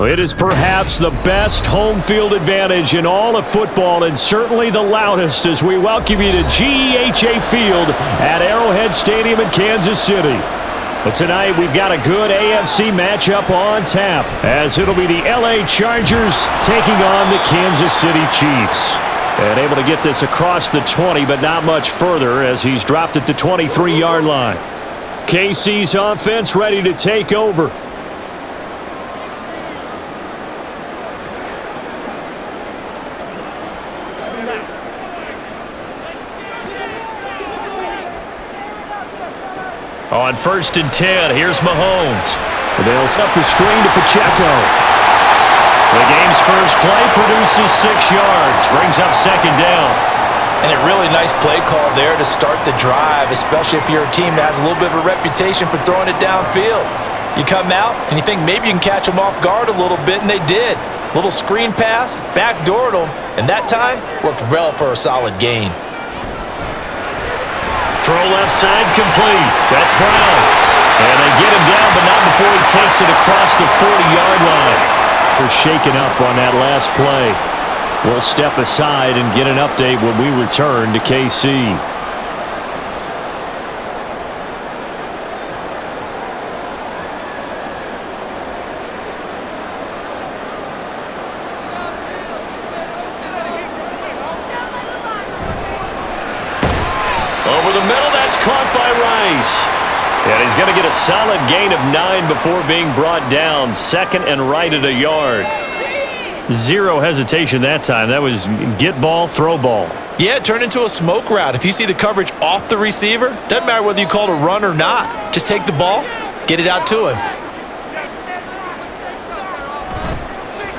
It is perhaps the best home field advantage in all of football and certainly the loudest as we welcome you to GEHA Field at Arrowhead Stadium in Kansas City. But tonight we've got a good AFC matchup on tap as it'll be the LA Chargers taking on the Kansas City Chiefs. And able to get this across the 20 but not much further as he's dropped at the 23-yard line. KC's offense ready to take over. On 1st and 10, here's Mahomes. They'll set the screen to Pacheco. The game's first play produces 6 yards, brings up 2nd down. And a really nice play call there to start the drive, especially if you're a team that has a little bit of a reputation for throwing it downfield. You come out and you think maybe you can catch them off guard a little bit, and they did. Little screen pass, backdoored them, and that time worked well for a solid gain. Throw left side complete. That's Brown. And they get him down, but not before he takes it across the 40-yard line. They're shaken up on that last play. We'll step aside and get an update when we return to KC. Over the middle, that's caught by Rice. And he's going to get a solid gain of 9 before being brought down. 2nd and right at a yard. Zero hesitation that time. That was get ball, throw ball. Yeah, it turned into a smoke route. If you see the coverage off the receiver, doesn't matter whether you call it a run or not. Just take the ball, get it out to him.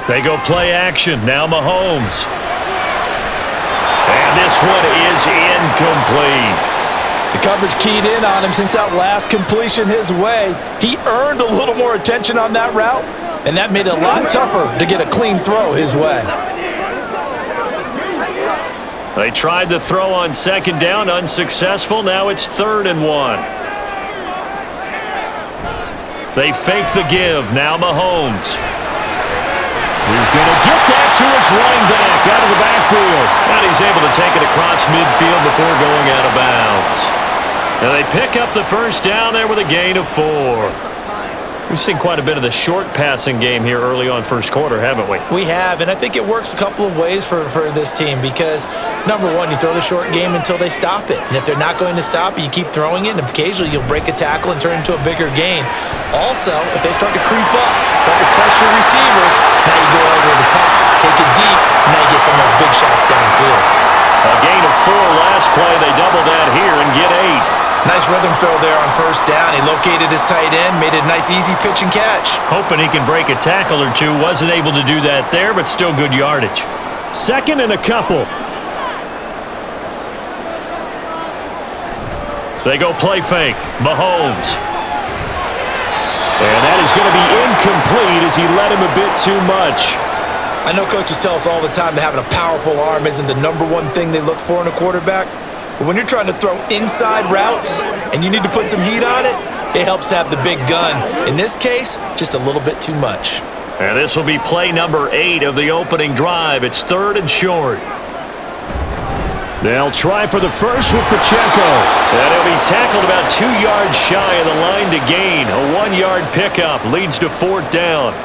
They go play action. Now Mahomes. And this one is incomplete. The coverage keyed in on him since that last completion his way. He earned a little more attention on that route, and that made it a lot tougher to get a clean throw his way. They tried the throw on 2nd down, unsuccessful. Now it's 3rd and 1. They fake the give. Now Mahomes. He's going to get that to his running back out of the backfield. And he's able to take it across midfield before going out of bounds. Now they pick up the 1st down there with a gain of 4. We've seen quite a bit of the short passing game here early on 1st quarter, haven't we? We have, and I think it works a couple of ways for this team because, number one, you throw the short game until they stop it. And if they're not going to stop it, you keep throwing it, and occasionally you'll break a tackle and turn it into a bigger gain. Also, if they start to creep up, start to pressure receivers, now you go over the top, take it deep, and now you get some of those big shots downfield. A gain of 4 last play. They double that here and get 8. Nice rhythm throw there on 1st down. He located his tight end, made it a nice easy pitch and catch. Hoping he can break a tackle or two. Wasn't able to do that there, but still good yardage. 2nd and a couple. They go play fake. Mahomes. And that is going to be incomplete as he led him a bit too much. I know coaches tell us all the time that having a powerful arm isn't the number one thing they look for in a quarterback. But when you're trying to throw inside routes and you need to put some heat on it, it helps have the big gun. In this case, just a little bit too much. And this will be play number 8 of the opening drive. It's 3rd and short. They'll try for the first with Pacheco. And he'll be tackled about 2 yards shy of the line to gain. A 1-yard pickup leads to 4th down.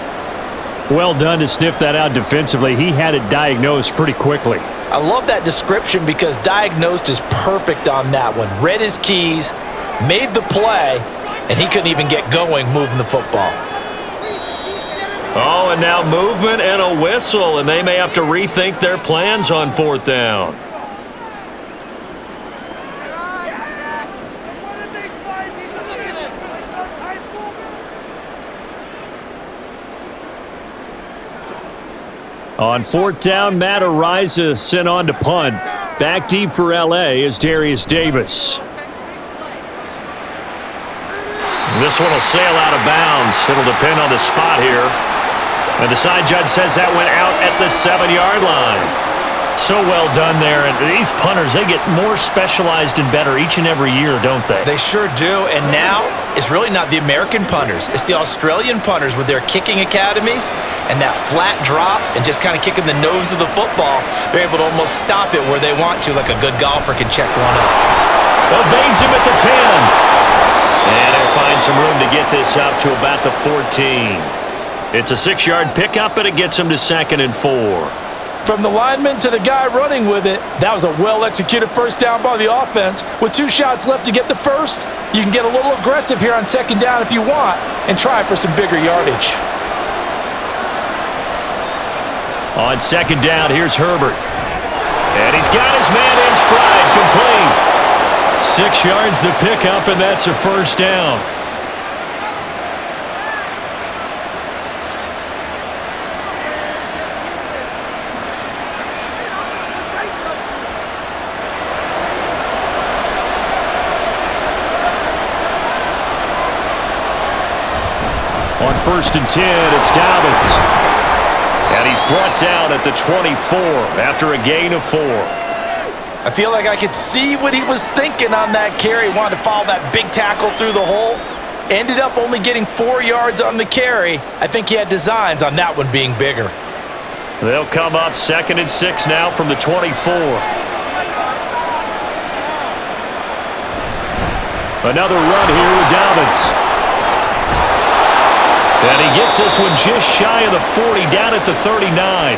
Well done to sniff that out defensively. He had it diagnosed pretty quickly. I love that description because diagnosed is perfect on that one. Read his keys, made the play, and he couldn't even get going moving the football. Oh, and now movement and a whistle, and they may have to rethink their plans on 4th down. On 4th down, Matt Ariza sent on to punt. Back deep for L.A. is Darius Davis. This one will sail out of bounds. It'll depend on the spot here. And the side judge says that went out at the 7-yard line. So well done there. And these punters, they get more specialized and better each and every year, don't they? They sure do. And now it's really not the American punters. It's the Australian punters with their kicking academies. and that flat drop and just kind of kicking the nose of the football, they're able to almost stop it where they want to, like a good golfer can check one up. Evades him at the 10. And he'll find some room to get this up to about the 14. It's a 6-yard pickup, and it gets him to 2nd and 4. From the lineman to the guy running with it, that was a well-executed first down by the offense. With 2 shots left to get the first, you can get a little aggressive here on 2nd down if you want and try for some bigger yardage. On 2nd down, here's Herbert. And he's got his man in stride, complete. 6 yards the pickup, and that's a first down. On 1st and 10, it's Dobbins. And he's brought down at the 24 after a gain of 4. I feel like I could see what he was thinking on that carry. Wanted to follow that big tackle through the hole. Ended up only getting 4 yards on the carry. I think he had designs on that one being bigger. They'll come up 2nd and 6 now from the 24. Another run here with Dobbins. And he gets this one just shy of the 40, down at the 39.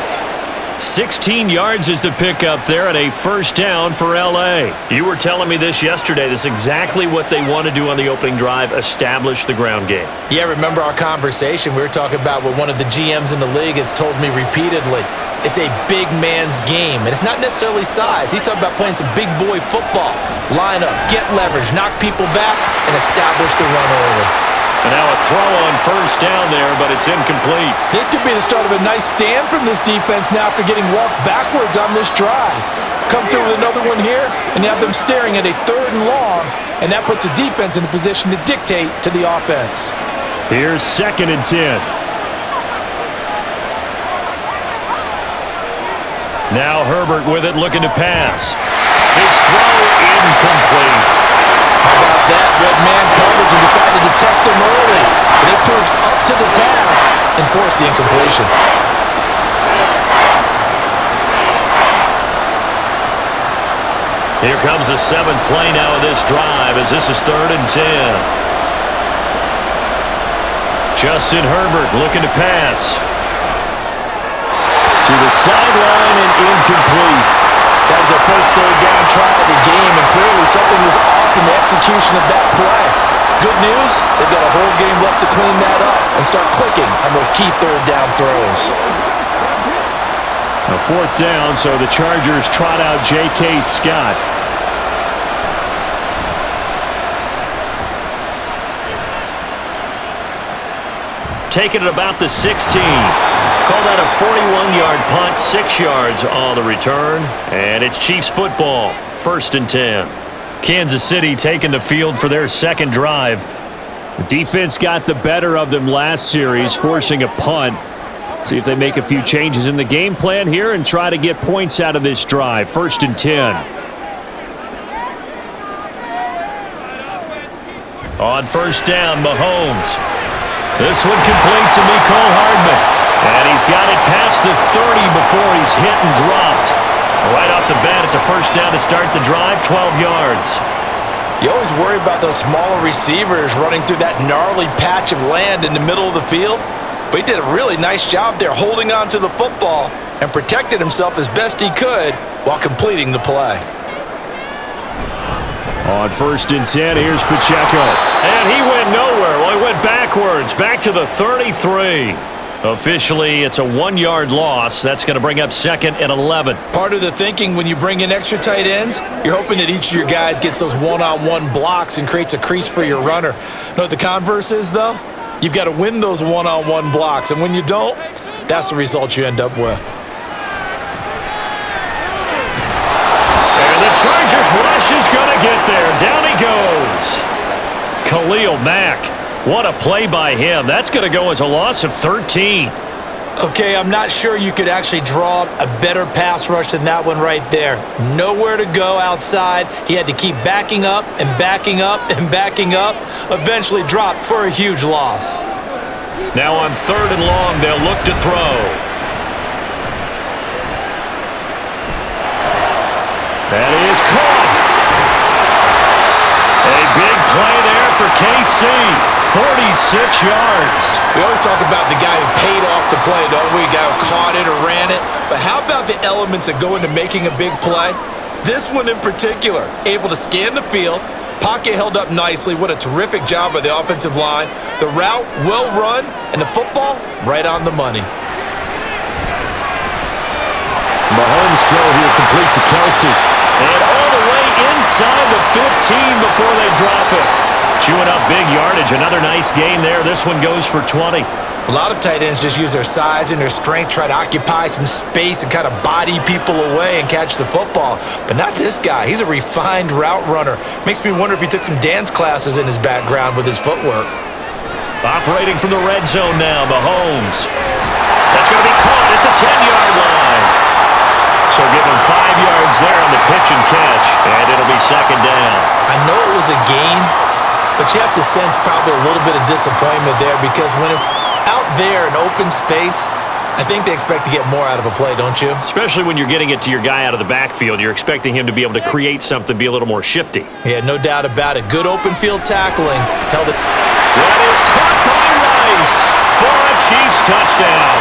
16 yards is the pickup there, and a first down for L.A. You were telling me this yesterday. This is exactly what they want to do on the opening drive, establish the ground game. Yeah, remember our conversation? We were talking about what one of the GMs in the league has told me repeatedly. It's a big man's game, and it's not necessarily size. He's talking about playing some big boy football. Line up, get leverage, knock people back, and establish the run early. And now a throw on first down there, but it's incomplete. This could be the start of a nice stand from this defense now after getting walked backwards on this drive. Come through with another one here, and you have them staring at a 3rd and long, and that puts the defense in a position to dictate to the offense. Here's 2nd and 10. Now Herbert with it, looking to pass. His throw incomplete. How about that? Red man coverage and decided to test him early. But they proved up to the task and forced the incompletion. Here comes the 7th play now of this drive as this is 3rd and 10. Justin Herbert looking to pass. To the sideline and incomplete. That was their first 3rd down try of the game, and clearly something was off in the execution of that play. Good news, they've got a whole game left to clean that up and start clicking on those key 3rd down throws. A 4th down, so the Chargers trot out J.K. Scott. Taking it about the 16. Call that a 41-yard punt, 6 yards on the return. And it's Chiefs football, 1st and 10. Kansas City taking the field for their 2nd drive. The defense got the better of them last series, forcing a punt. See if they make a few changes in the game plan here and try to get points out of this drive. 1st and 10. On 1st down, Mahomes. This one complete to Mecole Hardman. And he's got it past the 30 before he's hit and dropped. Right off the bat, it's a first down to start the drive, 12 yards. You always worry about those smaller receivers running through that gnarly patch of land in the middle of the field. But he did a really nice job there holding on to the football and protected himself as best he could while completing the play. On 1st and 10, here's Pacheco. And he went nowhere. Well, he went backwards, back to the 33. Officially, it's a 1-yard loss. That's going to bring up 2nd and 11. Part of the thinking when you bring in extra tight ends, you're hoping that each of your guys gets those one-on-one blocks and creates a crease for your runner. You know what the converse is, though? You've got to win those one-on-one blocks, and when you don't, that's the result you end up with. And the Chargers rush is going to get there. Down he goes. Khalil Mack. What a play by him. That's going to go as a loss of 13. Okay, I'm not sure you could actually draw a better pass rush than that one right there. Nowhere to go outside. He had to keep backing up and backing up and backing up. Eventually dropped for a huge loss. Now on 3rd and long, they'll look to throw. That is caught. A big play there for KC. 46 yards. We always talk about the guy who paid off the play, don't we? The guy who caught it or ran it. But how about the elements that go into making a big play? This one in particular, able to scan the field, pocket held up nicely. What a terrific job by the offensive line. The route, well run, and the football, right on the money. Mahomes throw here complete to Kelsey. And all the way inside the 15 before they drop it. Chewing up big yardage. Another nice gain there. This one goes for 20. A lot of tight ends just use their size and their strength, try to occupy some space and kind of body people away and catch the football. But not this guy. He's a refined route runner. Makes me wonder if he took some dance classes in his background with his footwork. Operating from the red zone now, Mahomes. That's going to be caught at the 10-yard line. So give him 5 yards there on the pitch and catch, and it'll be 2nd down. I know it was a gain, but you have to sense probably a little bit of disappointment there because when it's out there in open space, I think they expect to get more out of a play, don't you? Especially when you're getting it to your guy out of the backfield. You're expecting him to be able to create something, be a little more shifty. Yeah, no doubt about it. Good open field tackling. Held it. That is caught by Rice for a Chiefs touchdown.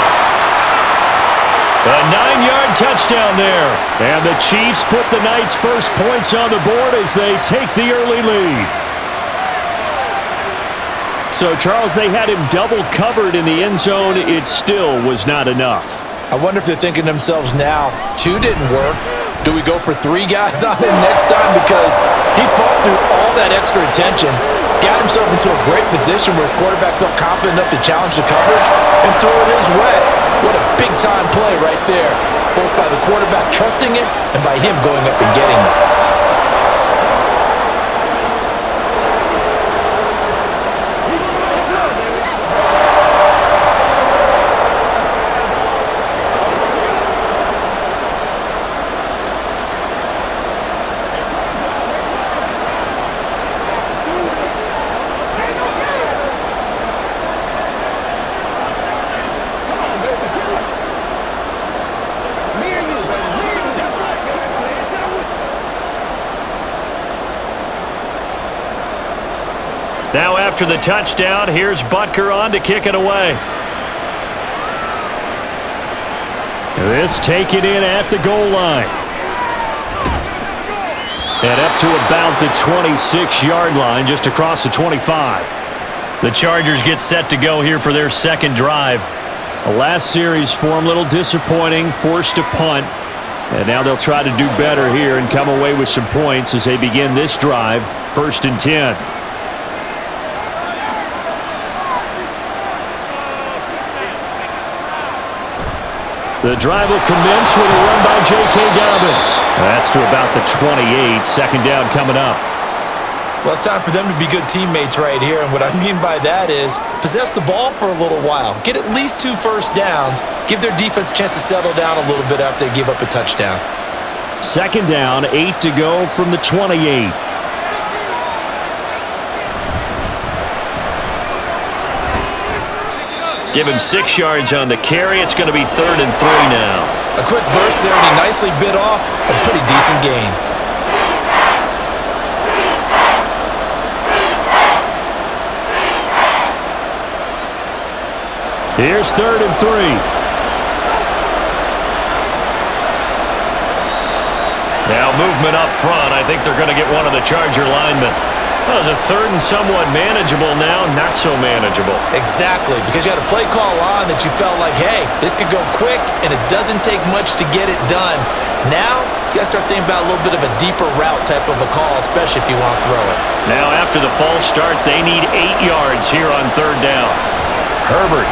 A 9-yard touchdown there. And the Chiefs put the Knights' first points on the board as they take the early lead. So, Charles, they had him double covered in the end zone. It still was not enough. I wonder if they're thinking to themselves now, 2 didn't work. Do we go for 3 guys on him next time? Because he fought through all that extra attention, got himself into a great position where his quarterback felt confident enough to challenge the coverage and throw it his way. What a big-time play right there, both by the quarterback trusting it and by him going up and getting it. Now after the touchdown, here's Butker on to kick it away. This taken in at the goal line. And up to about the 26-yard line, just across the 25. The Chargers get set to go here for their second drive. The last series for them, a little disappointing, forced a punt. And now they'll try to do better here and come away with some points as they begin this drive, 1st and 10. The drive will commence with a run by J.K. Dobbins. That's to about the 28. 2nd down coming up. Well, it's time for them to be good teammates right here. And what I mean by that is possess the ball for a little while. Get at least 2 first downs. Give their defense a chance to settle down a little bit after they give up a touchdown. 2nd down, 8 to go from the 28. Give him 6 yards on the carry. It's going to be 3rd and 3 now. A quick burst there, and he nicely bit off a pretty decent gain. Here's 3rd and 3. Now movement up front. I think they're going to get one of the Charger linemen. Well, it's a 3rd and somewhat manageable now, not so manageable. Exactly, because you had a play call on that you felt like, hey, this could go quick, and it doesn't take much to get it done. Now, you got to start thinking about a little bit of a deeper route type of a call, especially if you want to throw it. Now, after the false start, they need 8 yards here on 3rd down. Herbert.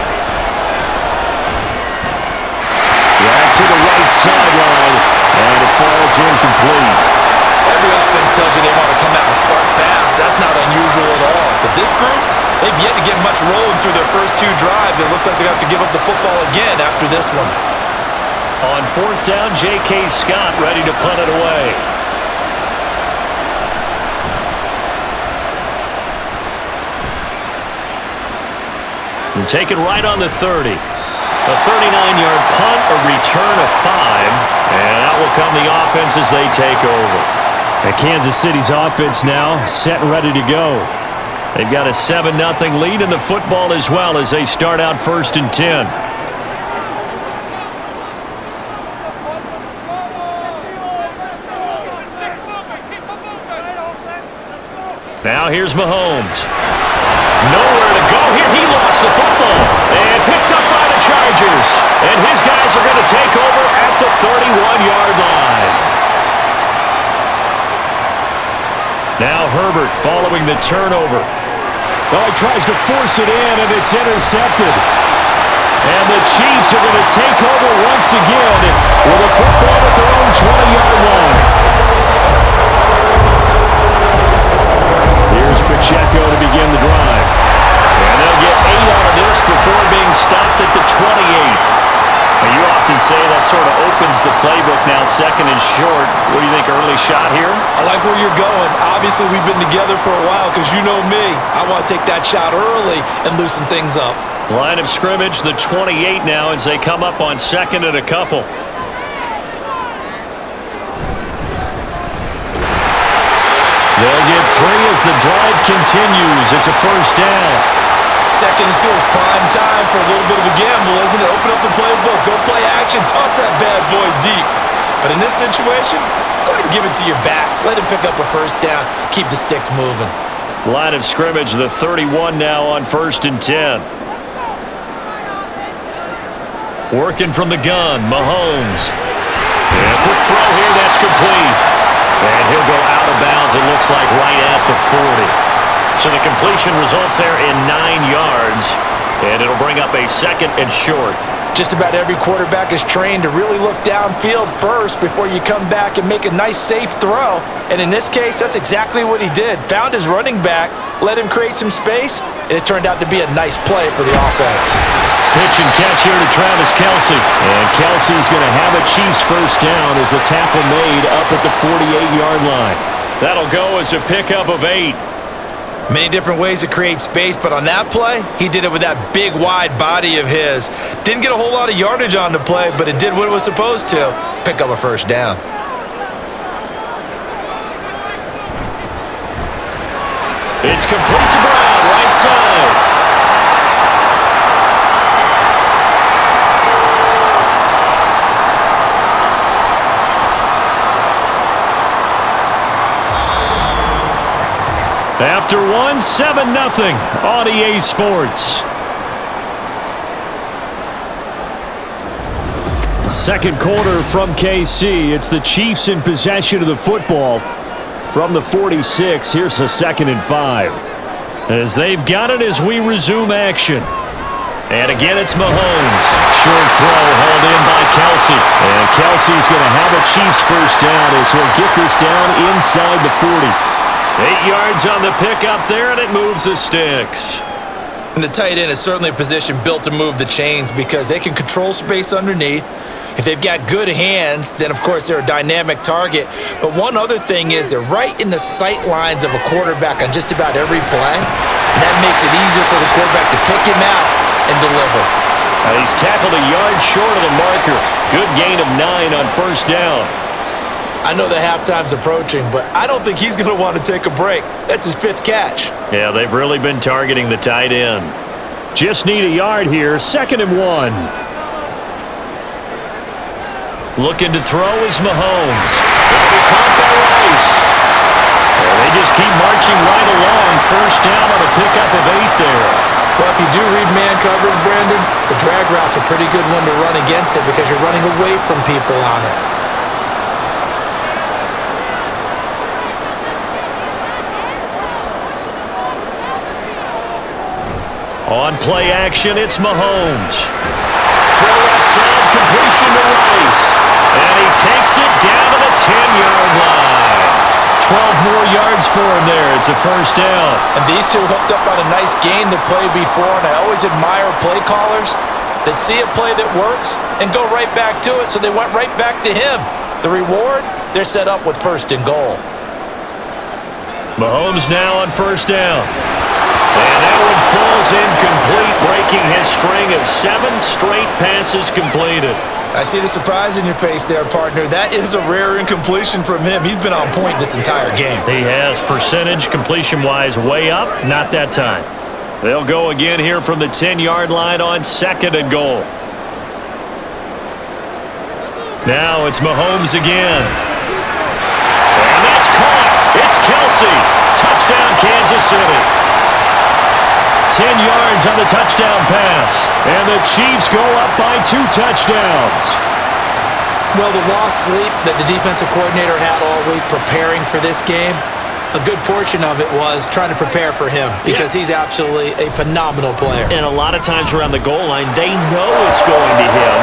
Yeah, to the right sideline, and it falls incomplete. Every offense tells you they want to come out and start fast. That's not unusual at all. But this group, they've yet to get much rolling through their first 2 drives. It looks like they're going to have to give up the football again after this one. On 4th down, J.K. Scott ready to punt it away. And take it right on the 30. A 39-yard punt, a return of 5. And out will come the offense as they take over. And Kansas City's offense now set and ready to go. They've got a 7-0 lead in the football as well as they start out 1st and 10. Now here's Mahomes. Nowhere to go here. He lost the football and picked up by the Chargers. And his guys are going to take over at the 31-yard line. Now Herbert following the turnover. Well, he tries to force it in, and it's intercepted. And the Chiefs are going to take over once again with a football at their own 20-yard line. Here's Pacheco to begin the drive. And they'll get 8 out of this before being stopped at the 28. Now, you often say that sort of opens the playbook now, 2nd and short. What do you think, early shot here? I like where you're going. Obviously, we've been together for a while because you know me. I want to take that shot early and loosen things up. Line of scrimmage, the 28 now as they come up on 2nd and a couple. They'll get 3 as the drive continues. It's a 1st down. 2nd and 2 is prime time for a little bit of a gamble, isn't it? Open up the playbook, go play action, toss that bad boy deep. But in this situation, go ahead and give it to your back. Let him pick up a 1st down. Keep the sticks moving. Line of scrimmage, the 31 now on 1st and 10. Working from the gun, Mahomes. And a quick throw here, that's complete. And he'll go out of bounds, it looks like, right at the 40. So the completion results there in 9 yards. And it'll bring up a 2nd and short. Just about every quarterback is trained to really look downfield first before you come back and make a nice, safe throw. And in this case, that's exactly what he did. Found his running back, let him create some space, and it turned out to be a nice play for the offense. Pitch and catch here to Travis Kelce. And Kelce's going to have a Chiefs 1st down as a tackle made up at the 48-yard line. That'll go as a pickup of 8. Many different ways to create space, but on that play, he did it with that big, wide body of his. Didn't get a whole lot of yardage on the play, but it did what it was supposed to. Pick up a 1st down. It's complete to Brown, right side. After 7-0 on EA Sports. 2nd quarter from KC. It's the Chiefs in possession of the football from the 46. Here's a 2nd and 5. As they've got it as we resume action. And again, it's Mahomes. Short throw hauled in by Kelce. And Kelce's going to have a Chiefs 1st down as he'll get this down inside the 40. 8 yards on the pickup there, and it moves the sticks. And the tight end is certainly a position built to move the chains because they can control space underneath. If they've got good hands, then, of course, they're a dynamic target. But one other thing is they're right in the sight lines of a quarterback on just about every play. And that makes it easier for the quarterback to pick him out and deliver. He's tackled a yard short of the marker. Good gain of 9 on 1st down. I know the halftime's approaching, but I don't think he's going to want to take a break. That's his 5th catch. Yeah, they've really been targeting the tight end. Just need a yard here, 2nd and 1. Looking to throw is Mahomes. That'll be caught by Rice. And they just keep marching right along. 1st down on a pickup of 8 there. Well, if you do read man coverage, Brandon, the drag route's a pretty good one to run against it because you're running away from people on it. On play action, it's Mahomes. Throw left side, completion to Rice. And he takes it down to the 10-yard line. 12 more yards for him there. It's a 1st down. And these two hooked up on a nice gain to play before, and I always admire play callers that see a play that works and go right back to it, so they went right back to him. The reward, they're set up with 1st and goal. Mahomes now on 1st down. And that one falls incomplete, breaking his string of 7 straight passes completed. I see the surprise in your face there, partner. That is a rare incompletion from him. He's been on point this entire game. He has percentage completion-wise way up, not that time. They'll go again here from the 10-yard line on 2nd and goal. Now it's Mahomes again. And that's caught. It's Kelsey. Touchdown, Kansas City. 10 yards on the touchdown pass. And the Chiefs go up by 2 touchdowns. Well, the lost sleep that the defensive coordinator had all week preparing for this game, a good portion of it was trying to prepare for him because he's absolutely a phenomenal player. And a lot of times around the goal line, they know it's going to him.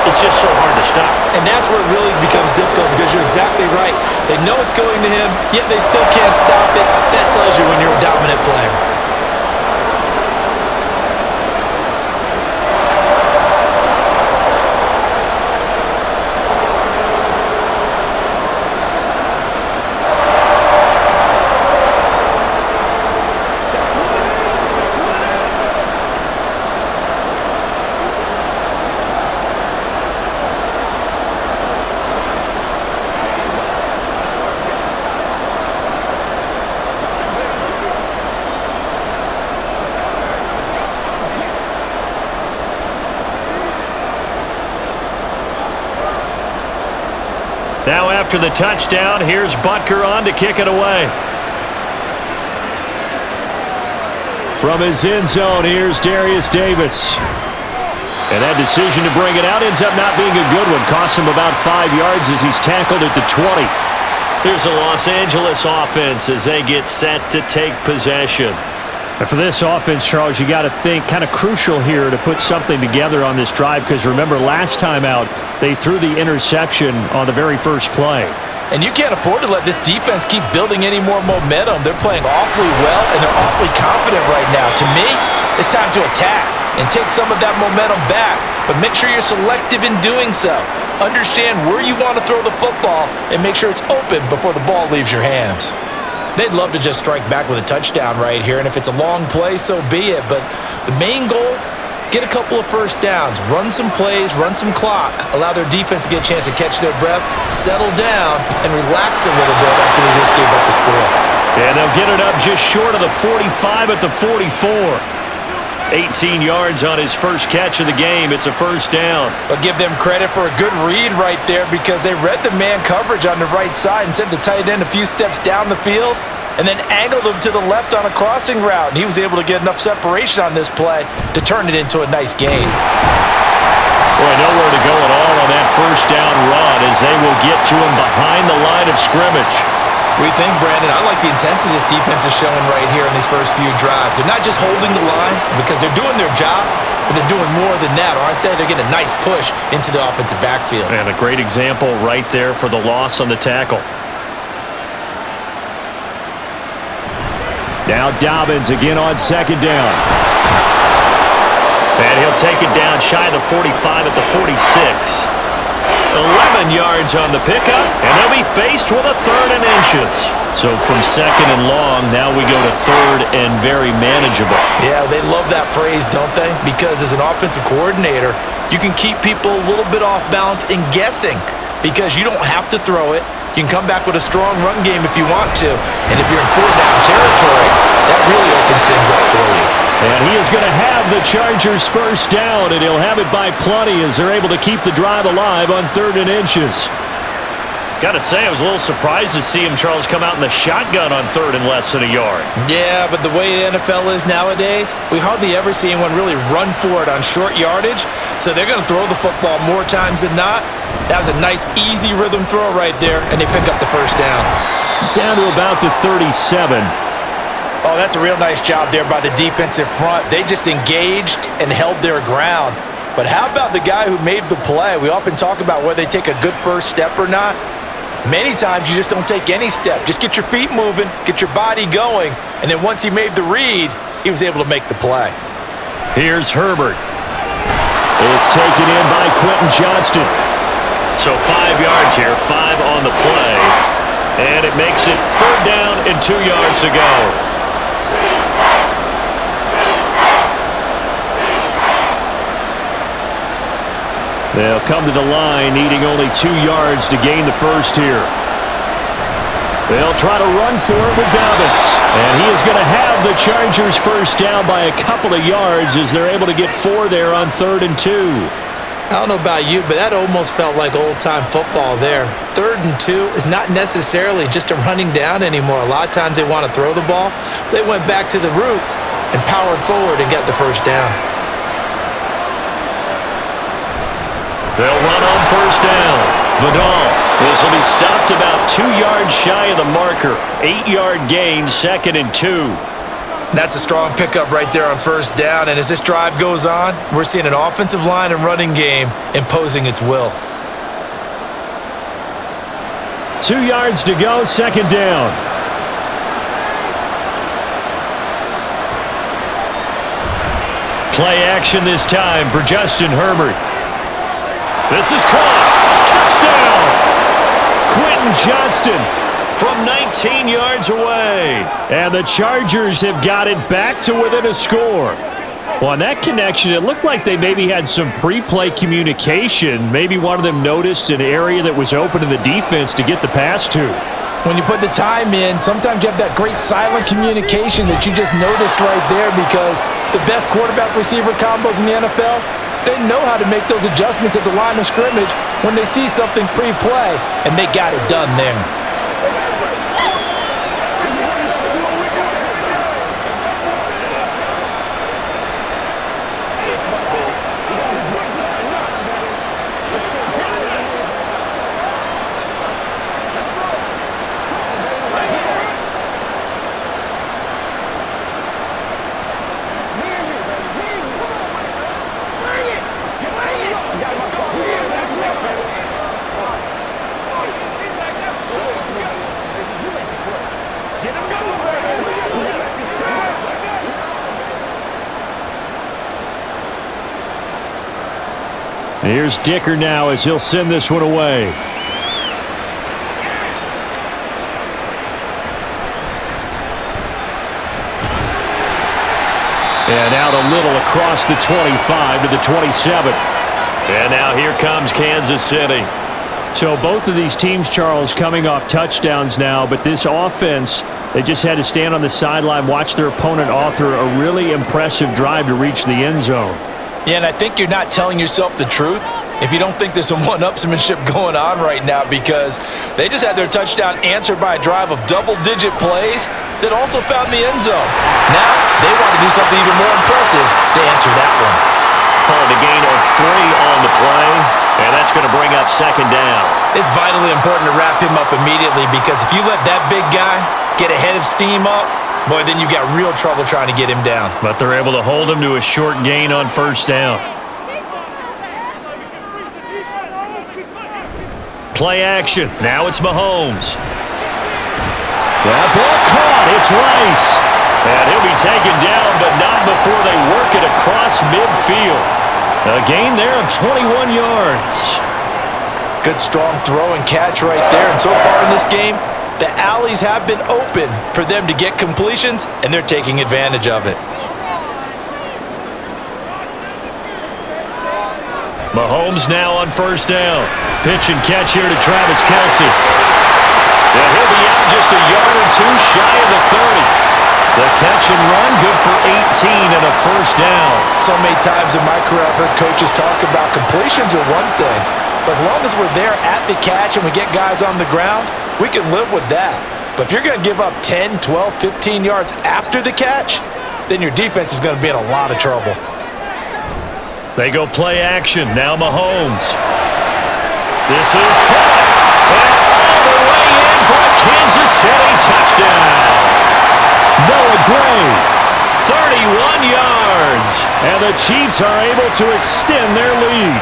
It's just so hard to stop. And that's where it really becomes difficult because you're exactly right. They know it's going to him, yet they still can't stop it. That tells you when you're a dominant player. Now after the touchdown, here's Butker on to kick it away. From his end zone, here's Darius Davis. And that decision to bring it out ends up not being a good one. Costs him about 5 yards as he's tackled at the 20. Here's the Los Angeles offense as they get set to take possession. And for this offense, Charles, you got to think kind of crucial here to put something together on this drive because remember last time out, they threw the interception on the very first play. And you can't afford to let this defense keep building any more momentum. They're playing awfully well, and they're awfully confident right now. To me, it's time to attack and take some of that momentum back, but make sure you're selective in doing so. Understand where you want to throw the football and make sure it's open before the ball leaves your hands. They'd love to just strike back with a touchdown right here, and if it's a long play, so be it. But the main goal, get a couple of first downs, run some plays, run some clock, allow their defense to get a chance to catch their breath, settle down, and relax a little bit after they just gave up the score. And they'll get it up just short of the 45 at the 44. 18 yards on his first catch of the game. It's a first down. But give them credit for a good read right there because they read the man coverage on the right side and sent the tight end a few steps down the field and then angled him to the left on a crossing route. And he was able to get enough separation on this play to turn it into a nice gain. Boy, nowhere to go at all on that first down run as they will get to him behind the line of scrimmage. We think, Brandon, I like the intensity this defense is showing right here in these first few drives. They're not just holding the line because they're doing their job, but they're doing more than that, aren't they? They're getting a nice push into the offensive backfield. And a great example right there for the loss on the tackle. Now Dobbins again on second down. And he'll take it down shy of the 45 at the 46. 11 yards on the pickup, and they'll be faced with a 3rd and inches. So from 2nd and long, now we go to 3rd and very manageable. Yeah, they love that phrase, don't they? Because as an offensive coordinator, you can keep people a little bit off balance and guessing because you don't have to throw it. You can come back with a strong run game if you want to. And if you're in 4th down territory, that really opens things up for you. And he is going to have the Chargers first down, and he'll have it by plenty as they're able to keep the drive alive on 3rd and inches. Got to say, I was a little surprised to see him, Charles, come out in the shotgun on 3rd and less than a yard. Yeah, but the way the NFL is nowadays, we hardly ever see anyone really run for it on short yardage. So they're going to throw the football more times than not. That was a nice, easy rhythm throw right there, and they pick up the first down. Down to about the 37. Oh, that's a real nice job there by the defensive front. They just engaged and held their ground. But how about the guy who made the play? We often talk about whether they take a good first step or not. Many times you just don't take any step. Just get your feet moving, get your body going, and then once he made the read, he was able to make the play. Here's Herbert. It's taken in by Quentin Johnston. So 5 yards here, 5 on the play. And it makes it 3rd down and 2 yards to go. They'll come to the line needing only 2 yards to gain the first here. They'll try to run for it with Dobbins. And he is going to have the Chargers first down by a couple of yards as they're able to get 4 there on 3rd and 2. I don't know about you, but that almost felt like old-time football there. 3rd and 2 is not necessarily just a running down anymore. A lot of times they want to throw the ball. They went back to the roots and powered forward and got the first down. They'll run on first down. Vidal. This will be stopped about 2 yards shy of the marker. 8-yard gain, 2nd and 2. That's a strong pickup right there on first down, and as this drive goes on, we're seeing an offensive line and running game imposing its will. 2 yards to go, 2nd down. Play action this time for Justin Herbert. This is caught. Touchdown! Quentin Johnston from 19 yards away. And the Chargers have got it back to within a score. Well, on that connection, it looked like they maybe had some pre-play communication. Maybe one of them noticed an area that was open to the defense to get the pass to. When you put the time in, sometimes you have that great silent communication that you just noticed right there, because the best quarterback-receiver combos in the NFL, they know how to make those adjustments at the line of scrimmage when they see something pre-play, and they got it done there. Here's Dicker now as he'll send this one away. And out a little across the 25 to the 27. And now here comes Kansas City. So both of these teams, Charles, coming off touchdowns now, but this offense, they just had to stand on the sideline, watch their opponent author a really impressive drive to reach the end zone. Yeah, and I think you're not telling yourself the truth if you don't think there's some one-upsmanship going on right now, because they just had their touchdown answered by a drive of double-digit plays that also found the end zone. Now, they want to do something even more impressive to answer that one. The gain of 3 on the play, and that's going to bring up 2nd down. It's vitally important to wrap him up immediately, because if you let that big guy get a head of steam up, boy, then you've got real trouble trying to get him down. But they're able to hold him to a short gain on first down. Play action. Now it's Mahomes. That ball caught. It's Rice. And he'll be taken down, but not before they work it across midfield. A gain there of 21 yards. Good strong throw and catch right there. And so far in this game, the alleys have been open for them to get completions, and they're taking advantage of it. Mahomes now on first down. Pitch and catch here to Travis Kelce. And he'll be out just a yard or 2 shy of the 30. The catch and run, good for 18 and a first down. So many times in my career I've heard coaches talk about completions are one thing, but as long as we're there at the catch and we get guys on the ground, we can live with that. But if you're going to give up 10, 12, 15 yards after the catch, then your defense is going to be in a lot of trouble. They go play action. Now Mahomes. This is caught. And all the way in for a Kansas City touchdown. Noah Gray, 31 yards. And the Chiefs are able to extend their lead.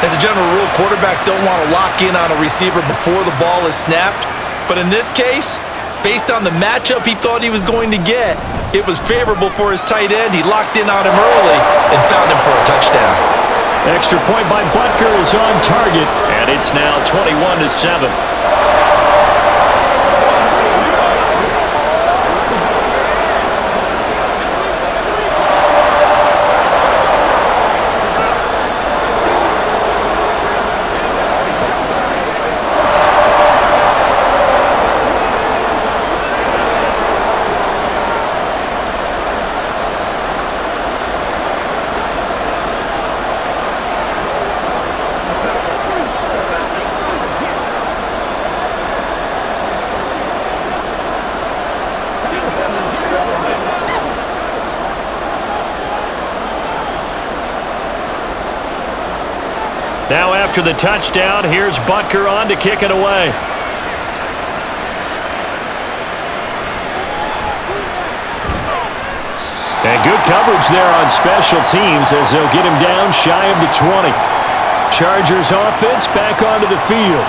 As a general rule, quarterbacks don't want to lock in on a receiver before the ball is snapped. But in this case, based on the matchup he thought he was going to get, it was favorable for his tight end. He locked in on him early and found him for a touchdown. Extra point by Butker is on target, and it's now 21-7. Now after the touchdown, here's Butker on to kick it away. And good coverage there on special teams as they'll get him down shy of the 20. Chargers offense back onto the field.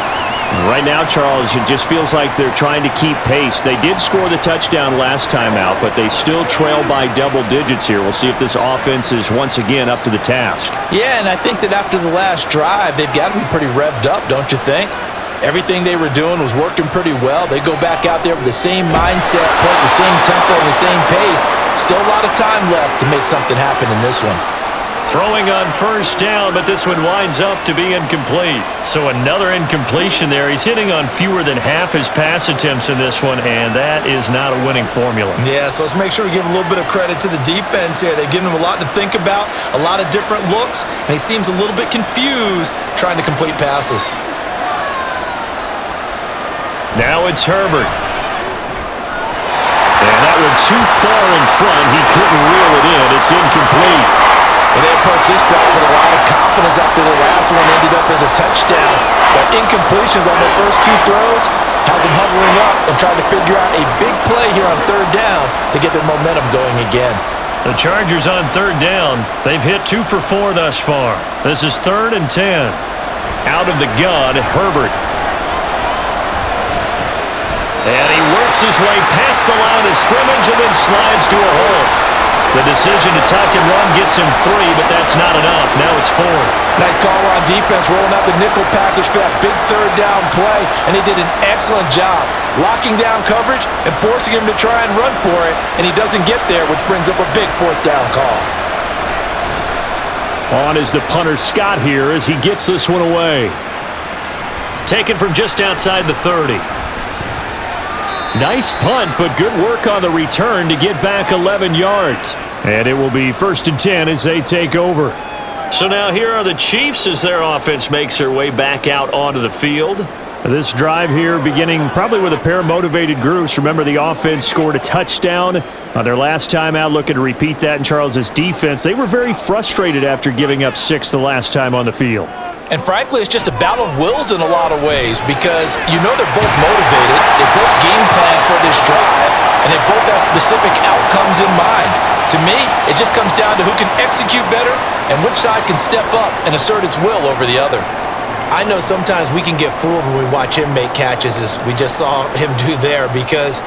Right now, Charles, it just feels like they're trying to keep pace. They did score the touchdown last time out, but they still trail by double digits here. We'll see if this offense is once again up to the task. Yeah, and I think that after the last drive, they've got to be pretty revved up, don't you think? Everything they were doing was working pretty well. They go back out there with the same mindset, play the same tempo, and the same pace. Still a lot of time left to make something happen in this one. Throwing on first down, but this one winds up to be incomplete. So another incompletion there. He's hitting on fewer than half his pass attempts in this one, and that is not a winning formula. Yeah, so let's make sure we give a little bit of credit to the defense here. They've given him a lot to think about, a lot of different looks, and he seems a little bit confused trying to complete passes. Now it's Herbert. And that one too far in front. He couldn't reel it in. It's incomplete. And they approached this drive with a lot of confidence after the last one ended up as a touchdown. But incompletions on their first two throws has them hovering up and trying to figure out a big play here on third down to get their momentum going again. The Chargers on third down. They've hit 2 for 4 thus far. This is 3rd and 10. Out of the gun, Herbert. And he works his way past the line of scrimmage and then slides to a hole. The decision to tuck and run gets him 3, but that's not enough. Now it's 4th. Nice call on defense, rolling out the nickel package for that big third down play, and he did an excellent job locking down coverage and forcing him to try and run for it, and he doesn't get there, which brings up a big 4th down call. On is the punter Scott here as he gets this one away. Taken from just outside the 30. Nice punt, but good work on the return to get back 11 yards. And it will be 1st and 10 as they take over. So now here are the Chiefs as their offense makes their way back out onto the field. This drive here beginning probably with a pair of motivated groups. Remember, the offense scored a touchdown on their last time out, looking to repeat that in Charles's defense. They were very frustrated after giving up 6 the last time on the field. And frankly, it's just a battle of wills in a lot of ways because you know they're both motivated, they both game plan for this drive, and they both have specific outcomes in mind. To me, it just comes down to who can execute better and which side can step up and assert its will over the other. I know sometimes we can get fooled when we watch him make catches, as we just saw him do there, because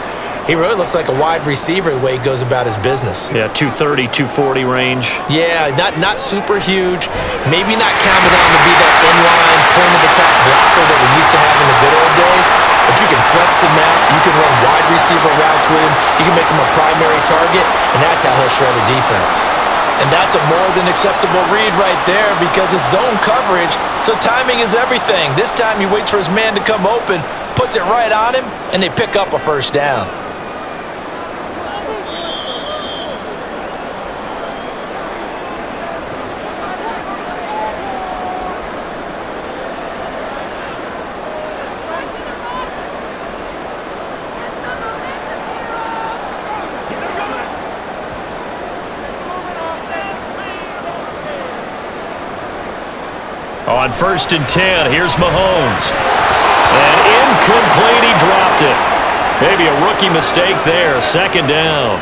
he really looks like a wide receiver the way he goes about his business. Yeah, 230, 240 range. Yeah, not super huge. Maybe not counted on to be that inline point-of-attack blocker that we used to have in the good old days, but you can flex him out. You can run wide receiver routes with him. You can make him a primary target, and that's how he'll shred a defense. And that's a more than acceptable read right there because it's zone coverage, so timing is everything. This time he waits for his man to come open, puts it right on him, and they pick up a 1st down. On 1st and 10, here's Mahomes. And incomplete, he dropped it. Maybe a rookie mistake there, 2nd down.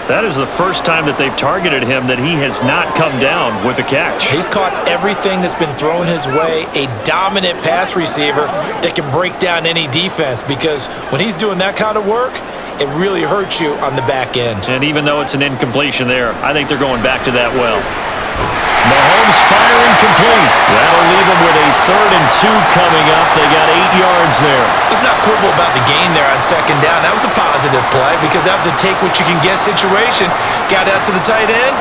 That is the first time that they've targeted him that he has not come down with a catch. He's caught everything that's been thrown his way, a dominant pass receiver that can break down any defense, because when he's doing that kind of work, it really hurts you on the back end. And even though it's an incompletion there, I think they're going back to that well. Mahomes firing complete. That'll leave them with a 3rd and 2 coming up. They got 8 yards there. Let's not quibble about the gain there on 2nd down. That was a positive play because that was a take-what-you-can-get situation. Got out to the tight end.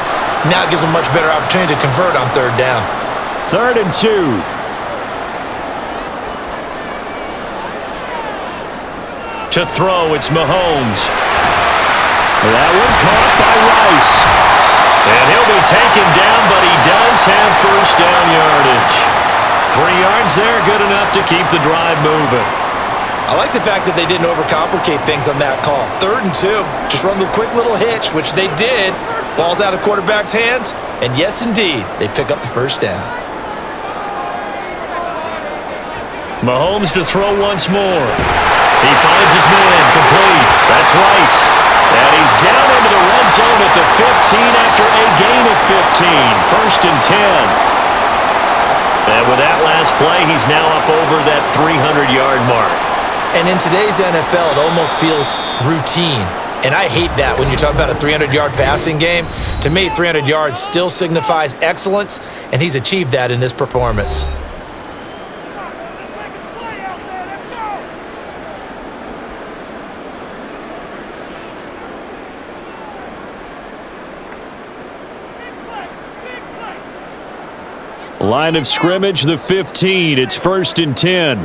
Now it gives them a much better opportunity to convert on 3rd down. 3rd and 2. To throw, it's Mahomes. That one caught by Rice. And he'll be taken down, but he does have 1st down yardage. 3 yards there, good enough to keep the drive moving. I like the fact that they didn't overcomplicate things on that call. 3rd and 2, just run the quick little hitch, which they did. Ball's out of quarterback's hands, and yes, indeed, they pick up the 1st down. Mahomes to throw once more. He finds his man, complete. That's Rice. And he's down into the red zone at the 15 after a gain of 15. First and 10. And with that last play, he's now up over that 300-yard mark. And in today's NFL, it almost feels routine. And I hate that when you talk about a 300-yard passing game. To me, 300 yards still signifies excellence, and he's achieved that in this performance. Line of scrimmage, the 15. It's first and 10.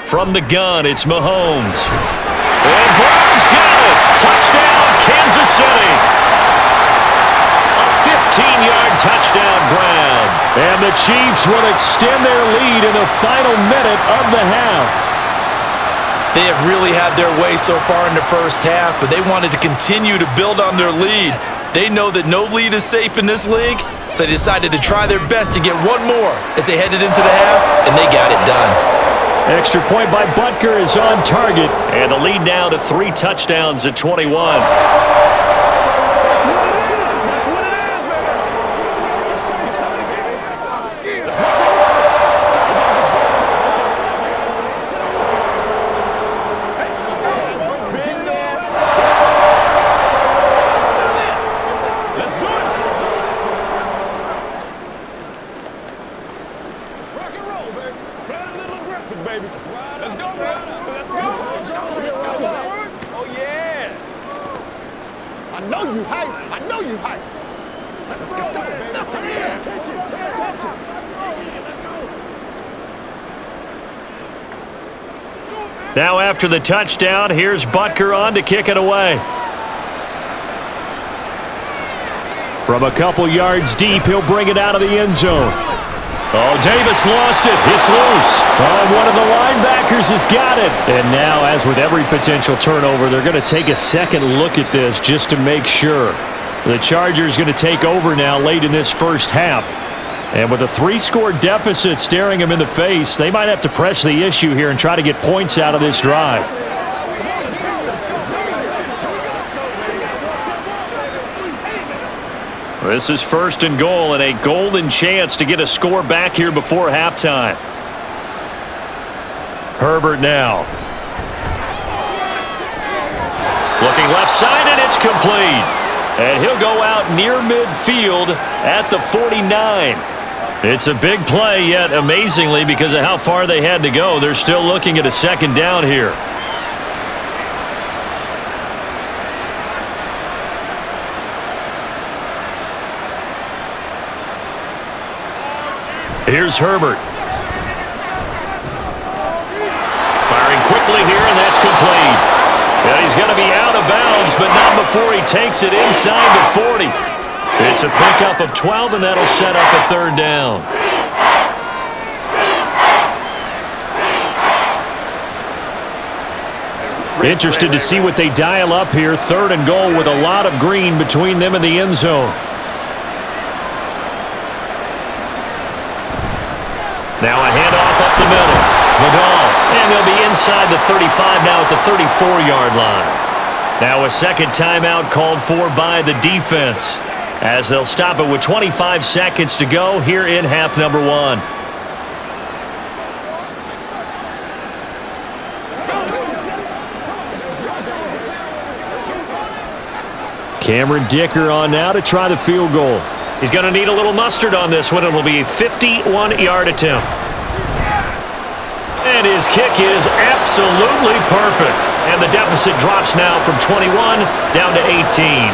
From the gun, it's Mahomes. And Brown's got it. Touchdown, Kansas City. A 15-yard touchdown grab. And the Chiefs will extend their lead in the final minute of the half. They have really had their way so far in the first half, but they wanted to continue to build on their lead. They know that no lead is safe in this league, so they decided to try their best to get one more as they headed into the half, and they got it done. Extra point by Butker is on target, and the lead now to 3 touchdowns at 21. Now after the touchdown, here's Butker on to kick it away. From a couple yards deep, he'll bring it out of the end zone. Oh, Davis lost it. It's loose. Oh, one of the linebackers has got it. And now, as with every potential turnover, they're going to take a second look at this just to make sure. The Chargers going to take over now late in this first half. And with a 3-score deficit staring them in the face, they might have to press the issue here and try to get points out of this drive. This is first and goal and a golden chance to get a score back here before halftime. Herbert now. Looking left side, and it's complete. And he'll go out near midfield at the 49. It's a big play, yet amazingly, because of how far they had to go, they're still looking at a second down here. Here's Herbert. Firing quickly here, and that's complete. And he's going to be out of bounds, but not before he takes it inside the 40. It's a pickup of 12, and that'll set up a third down. Interested to see what they dial up here. Third and goal with a lot of green between them and the end zone. Now a handoff up the middle. Vidal. And they'll be inside the 35 now at the 34-yard line. Now a second timeout called for by the defense, as they'll stop it with 25 seconds to go here in half number 1. Cameron Dicker on now to try the field goal. He's going to need a little mustard on this one. It will be a 51-yard attempt. And his kick is absolutely perfect. And the deficit drops now from 21 down to 18.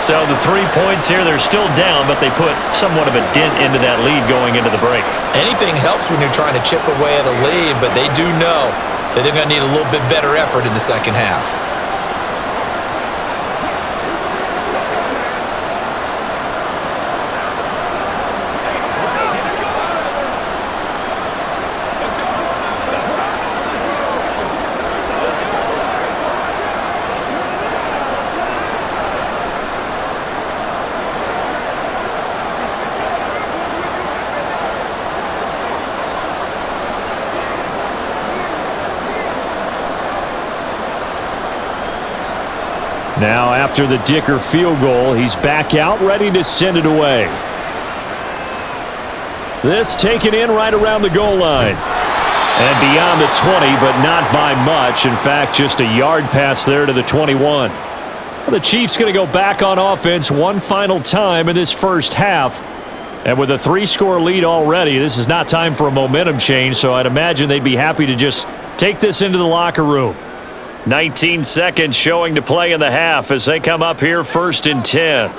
So the 3 points here, they're still down, but they put somewhat of a dent into that lead going into the break. Anything helps when you're trying to chip away at a lead, but they do know that they're going to need a little bit better effort in the second half. Now after the Dicker field goal, he's back out ready to send it away. This taken in right around the goal line. And beyond the 20, but not by much. In fact, just a yard pass there to the 21. The Chiefs going to go back on offense one final time in this first half. And with a 3-score lead already, this is not time for a momentum change, so I'd imagine they'd be happy to just take this into the locker room. 19 seconds showing to play in the half as they come up here 1st and 10.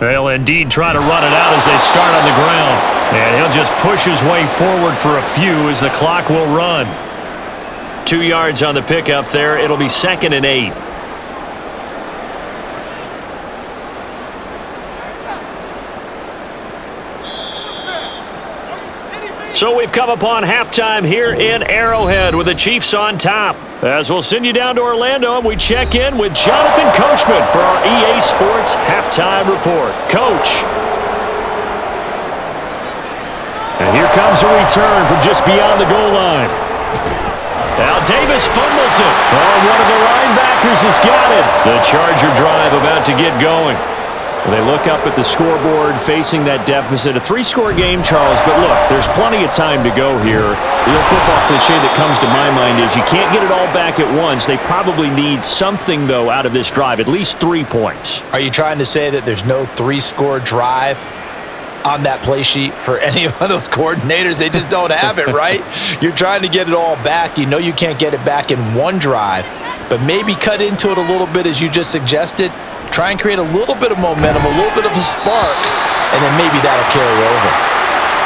They'll indeed try to run it out as they start on the ground. And he'll just push his way forward for a few as the clock will run. 2 yards on the pickup there. It'll be 2nd and 8. So we've come upon halftime here in Arrowhead with the Chiefs on top. As we'll send you down to Orlando and we check in with Jonathan Coachman for our EA Sports Halftime Report. Coach. And here comes a return from just beyond the goal line. Now Davis fumbles it. Oh, one of the linebackers has got it. The Charger drive about to get going. They look up at the scoreboard facing that deficit. A 3-score game, Charles, but look, there's plenty of time to go here. The old football cliche that comes to my mind is you can't get it all back at once. They probably need something, though, out of this drive, at least 3 points. Are you trying to say that there's no 3-score drive on that play sheet for any of those coordinators? They just don't have it, right? You're trying to get it all back. You know you can't get it back in one drive, but maybe cut into it a little bit as you just suggested. Try and create a little bit of momentum, a little bit of a spark, and then maybe that'll carry over.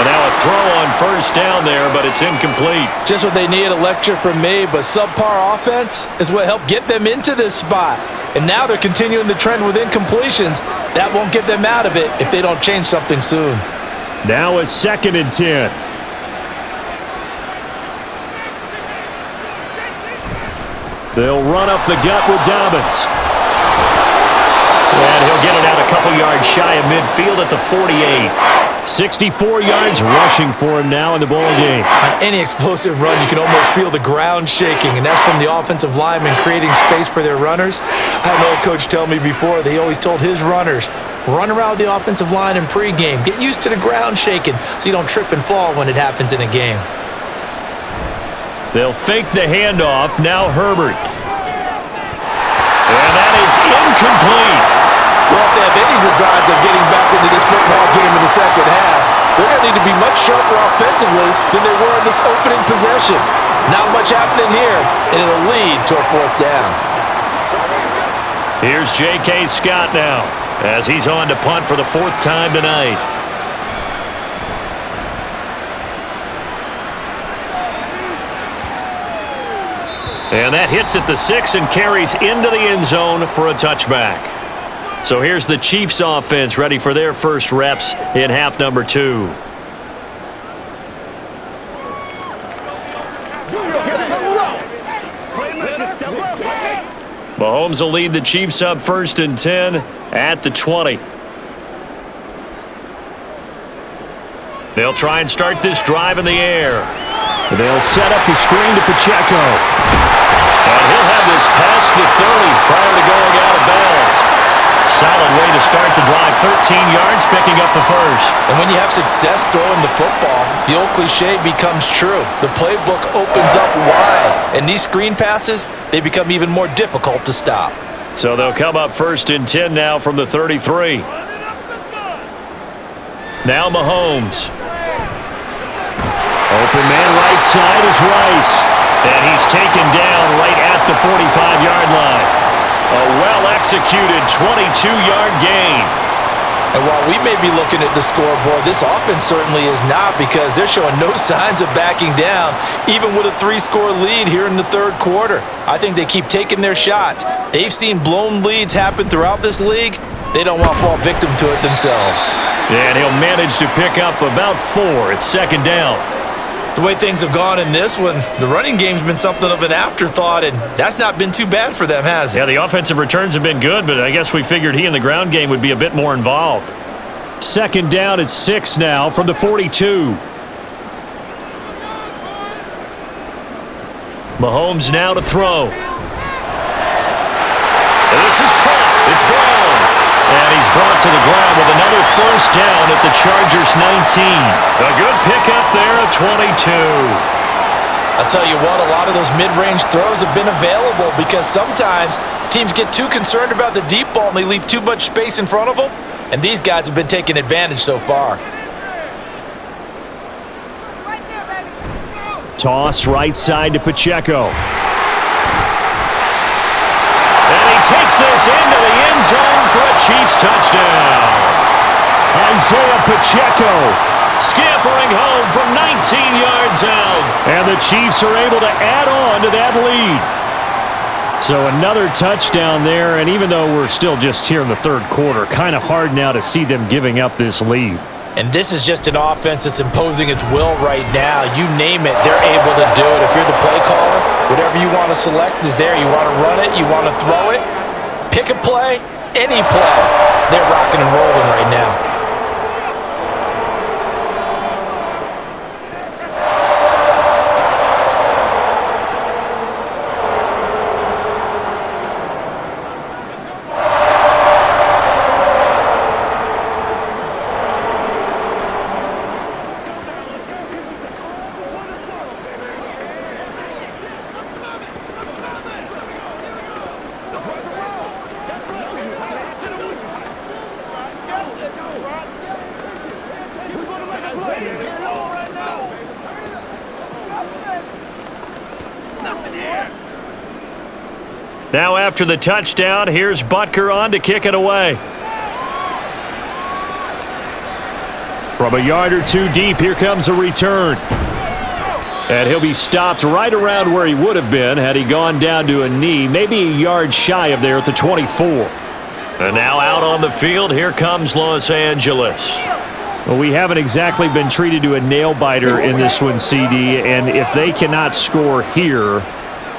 And now a throw on 1st down there, but it's incomplete. Just what they need, a lecture from me, but subpar offense is what helped get them into this spot. And now they're continuing the trend with incompletions. That won't get them out of it if they don't change something soon. Now a 2nd and 10. They'll run up the gut with Dobbins. And he'll get it out a couple yards shy of midfield at the 48. 64 yards rushing for him now in the ball game. On any explosive run, you can almost feel the ground shaking, and that's from the offensive linemen creating space for their runners. I had an old coach tell me before, they always told his runners, run around the offensive line in pregame. Get used to the ground shaking so you don't trip and fall when it happens in a game. They'll fake the handoff. Now Herbert. And that is incomplete. Well, if they have any designs of getting back into this football game in the second half, they're going to need to be much sharper offensively than they were in this opening possession. Not much happening here, and it'll lead to a 4th down. Here's J.K. Scott now as he's on to punt for the 4th time tonight. And that hits at the 6 and carries into the end zone for a touchback. So here's the Chiefs offense ready for their first reps in half number 2. Mahomes will lead the Chiefs up 1st and 10 at the 20. They'll try and start this drive in the air. They'll set up the screen to Pacheco. And he'll have this past the 30 prior to going out of bounds. Solid way to start the drive. 13 yards, picking up the 1st. And when you have success throwing the football, the old cliche becomes true. The playbook opens up wide. And these screen passes, they become even more difficult to stop. So they'll come up 1st and 10 now from the 33. Now Mahomes. Open man right side is Rice. And he's taken down right at the 45-yard line. A well-executed 22-yard gain. And while we may be looking at the scoreboard, this offense certainly is not, because they're showing no signs of backing down, even with a 3-score lead here in the 3rd quarter. I think they keep taking their shots. They've seen blown leads happen throughout this league. They don't want to fall victim to it themselves. And he'll manage to pick up about 4. It's 2nd down. The way things have gone in this one, the running game's been something of an afterthought, and that's not been too bad for them, has it? Yeah, the offensive returns have been good, but I guess we figured he in the ground game would be a bit more involved. 2nd down at 6 now from the 42. Mahomes now to throw. This is caught. It's Brown. And he's brought to the ground with another first down at the Chargers' 19. A good pickup there at 22. I'll tell you what, a lot of those mid-range throws have been available because sometimes teams get too concerned about the deep ball and they leave too much space in front of them, and these guys have been taking advantage so far. Toss right side to Pacheco. And he takes this into the end zone for a Chiefs touchdown. Isaiah Pacheco scampering home from 19 yards out. And the Chiefs are able to add on to that lead. So another touchdown there, and even though we're still just here in the third quarter, kind of hard now to see them giving up this lead. And this is just an offense that's imposing its will right now. You name it, they're able to do it. If you're the play caller, whatever you want to select is there. You want to run it, you want to throw it, pick a play, any play. They're rocking and rolling right now. Now after the touchdown, here's Butker on to kick it away. From a yard or two deep, here comes a return. And he'll be stopped right around where he would have been had he gone down to a knee, maybe a yard shy of there at the 24. And now out on the field, here comes Los Angeles. Well, we haven't exactly been treated to a nail-biter in this one, CD, and if they cannot score here,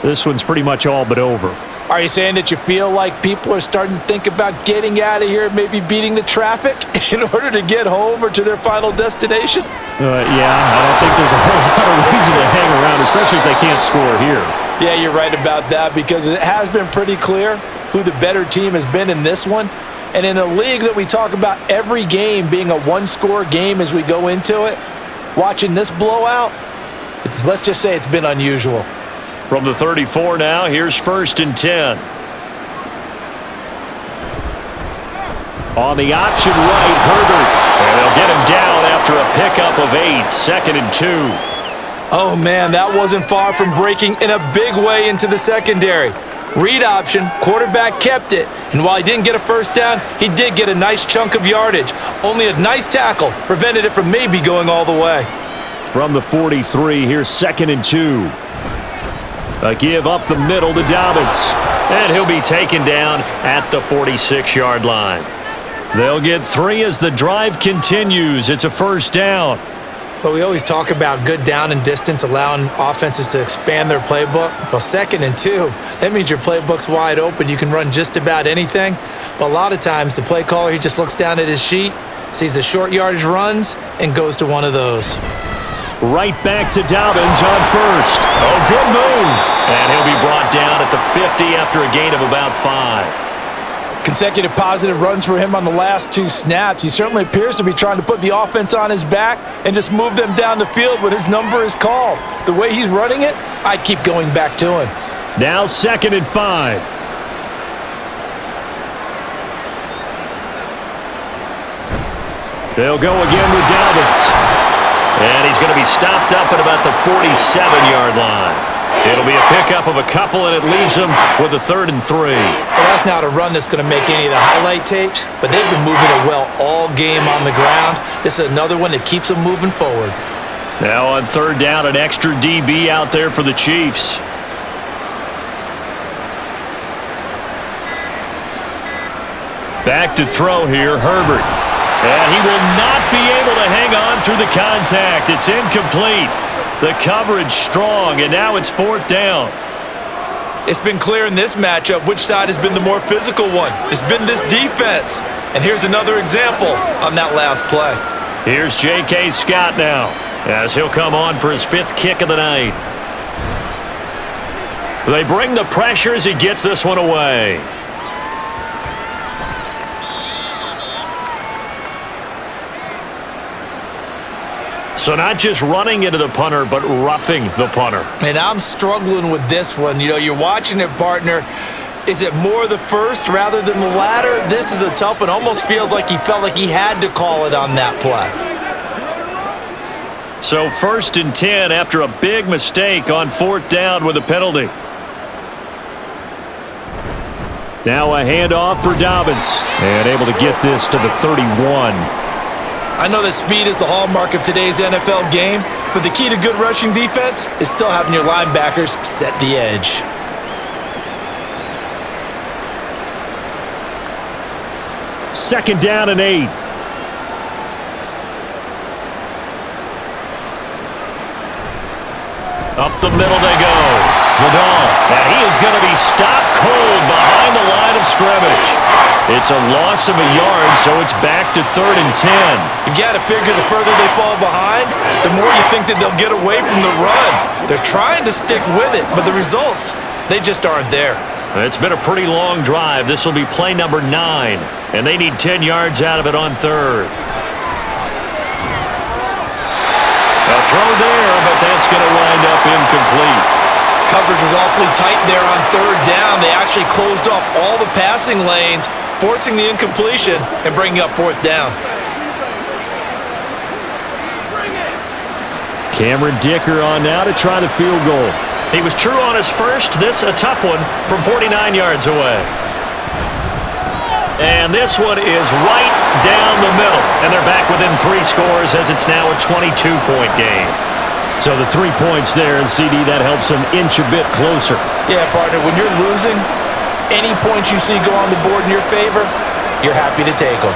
this one's pretty much all but over. Are you saying that you feel like people are starting to think about getting out of here, maybe beating the traffic in order to get home or to their final destination? Yeah, I don't think there's a whole lot of reason to hang around, especially if they can't score here. Yeah, you're right about that because it has been pretty clear who the better team has been in this one. And in a league that we talk about every game being a one-score game as we go into it, watching this blowout, let's just say it's been unusual. From the 34 now, here's 1st and 10. On the option right, Herbert. And they'll get him down after a pickup of 8, 2nd and 2. Oh, man, that wasn't far from breaking in a big way into the secondary. Read option, quarterback kept it, and while he didn't get a first down, he did get a nice chunk of yardage. Only a nice tackle prevented it from maybe going all the way. From the 43, here's 2nd and 2. A give up the middle to Dobbins. And he'll be taken down at the 46-yard line. They'll get 3 as the drive continues. It's a first down. But we always talk about good down and distance, allowing offenses to expand their playbook. Well, 2nd and 2, that means your playbook's wide open. You can run just about anything. But a lot of times, the play caller, he just looks down at his sheet, sees the short yardage runs, and goes to one of those. Right back to Dobbins on first. Oh, good move. And he'll be brought down at the 50 after a gain of about 5. Consecutive positive runs for him on the last 2 snaps. He certainly appears to be trying to put the offense on his back and just move them down the field when his number is called. The way he's running it, I'd keep going back to him. Now 2nd and 5. They'll go again with Dobbins. And he's going to be stopped up at about the 47-yard line. It'll be a pickup of a couple, and it leaves him with a 3rd and 3. Well, that's not a run that's going to make any of the highlight tapes, but they've been moving it well all game on the ground. This is another one that keeps them moving forward. Now on 3rd down, an extra DB out there for the Chiefs. Back to throw here, Herbert. And he will not be able to hang on through the contact. It's incomplete. The coverage strong, and now it's 4th down. It's been clear in this matchup which side has been the more physical one. It's been this defense. And here's another example on that last play. Here's J.K. Scott now, as he'll come on for his 5th kick of the night. They bring the pressure as he gets this one away. So not just running into the punter, but roughing the punter. And I'm struggling with this one. You know, you're watching it, partner. Is it more the first rather than the latter? This is a tough one. Almost feels like he felt like he had to call it on that play. So 1st and 10 after a big mistake on 4th down with a penalty. Now a handoff for Dobbins. And able to get this to the 31. I know that speed is the hallmark of today's NFL game, but the key to good rushing defense is still having your linebackers set the edge. Second down and 8. Up the middle they go. Vidal, and he is going to be stopped cold behind the line of scrimmage. It's a loss of a yard, so it's back to 3rd and 10. You've got to figure the further they fall behind, the more you think that they'll get away from the run. They're trying to stick with it, but the results, they just aren't there. It's been a pretty long drive. This will be play number 9, and they need 10 yards out of it on 3rd. A throw there, but that's going to wind up incomplete. Coverage was awfully tight there on 3rd down. They actually closed off all the passing lanes, forcing the incompletion and bringing up 4th down. Cameron Dicker on now to try the field goal. He was true on his first. This a tough one from 49 yards away. And this one is right down the middle. And they're back within 3 scores as it's now a 22-point game. So the 3 points there, and CD, that helps them inch a bit closer. Yeah, partner, when you're losing, any points you see go on the board in your favor, you're happy to take them.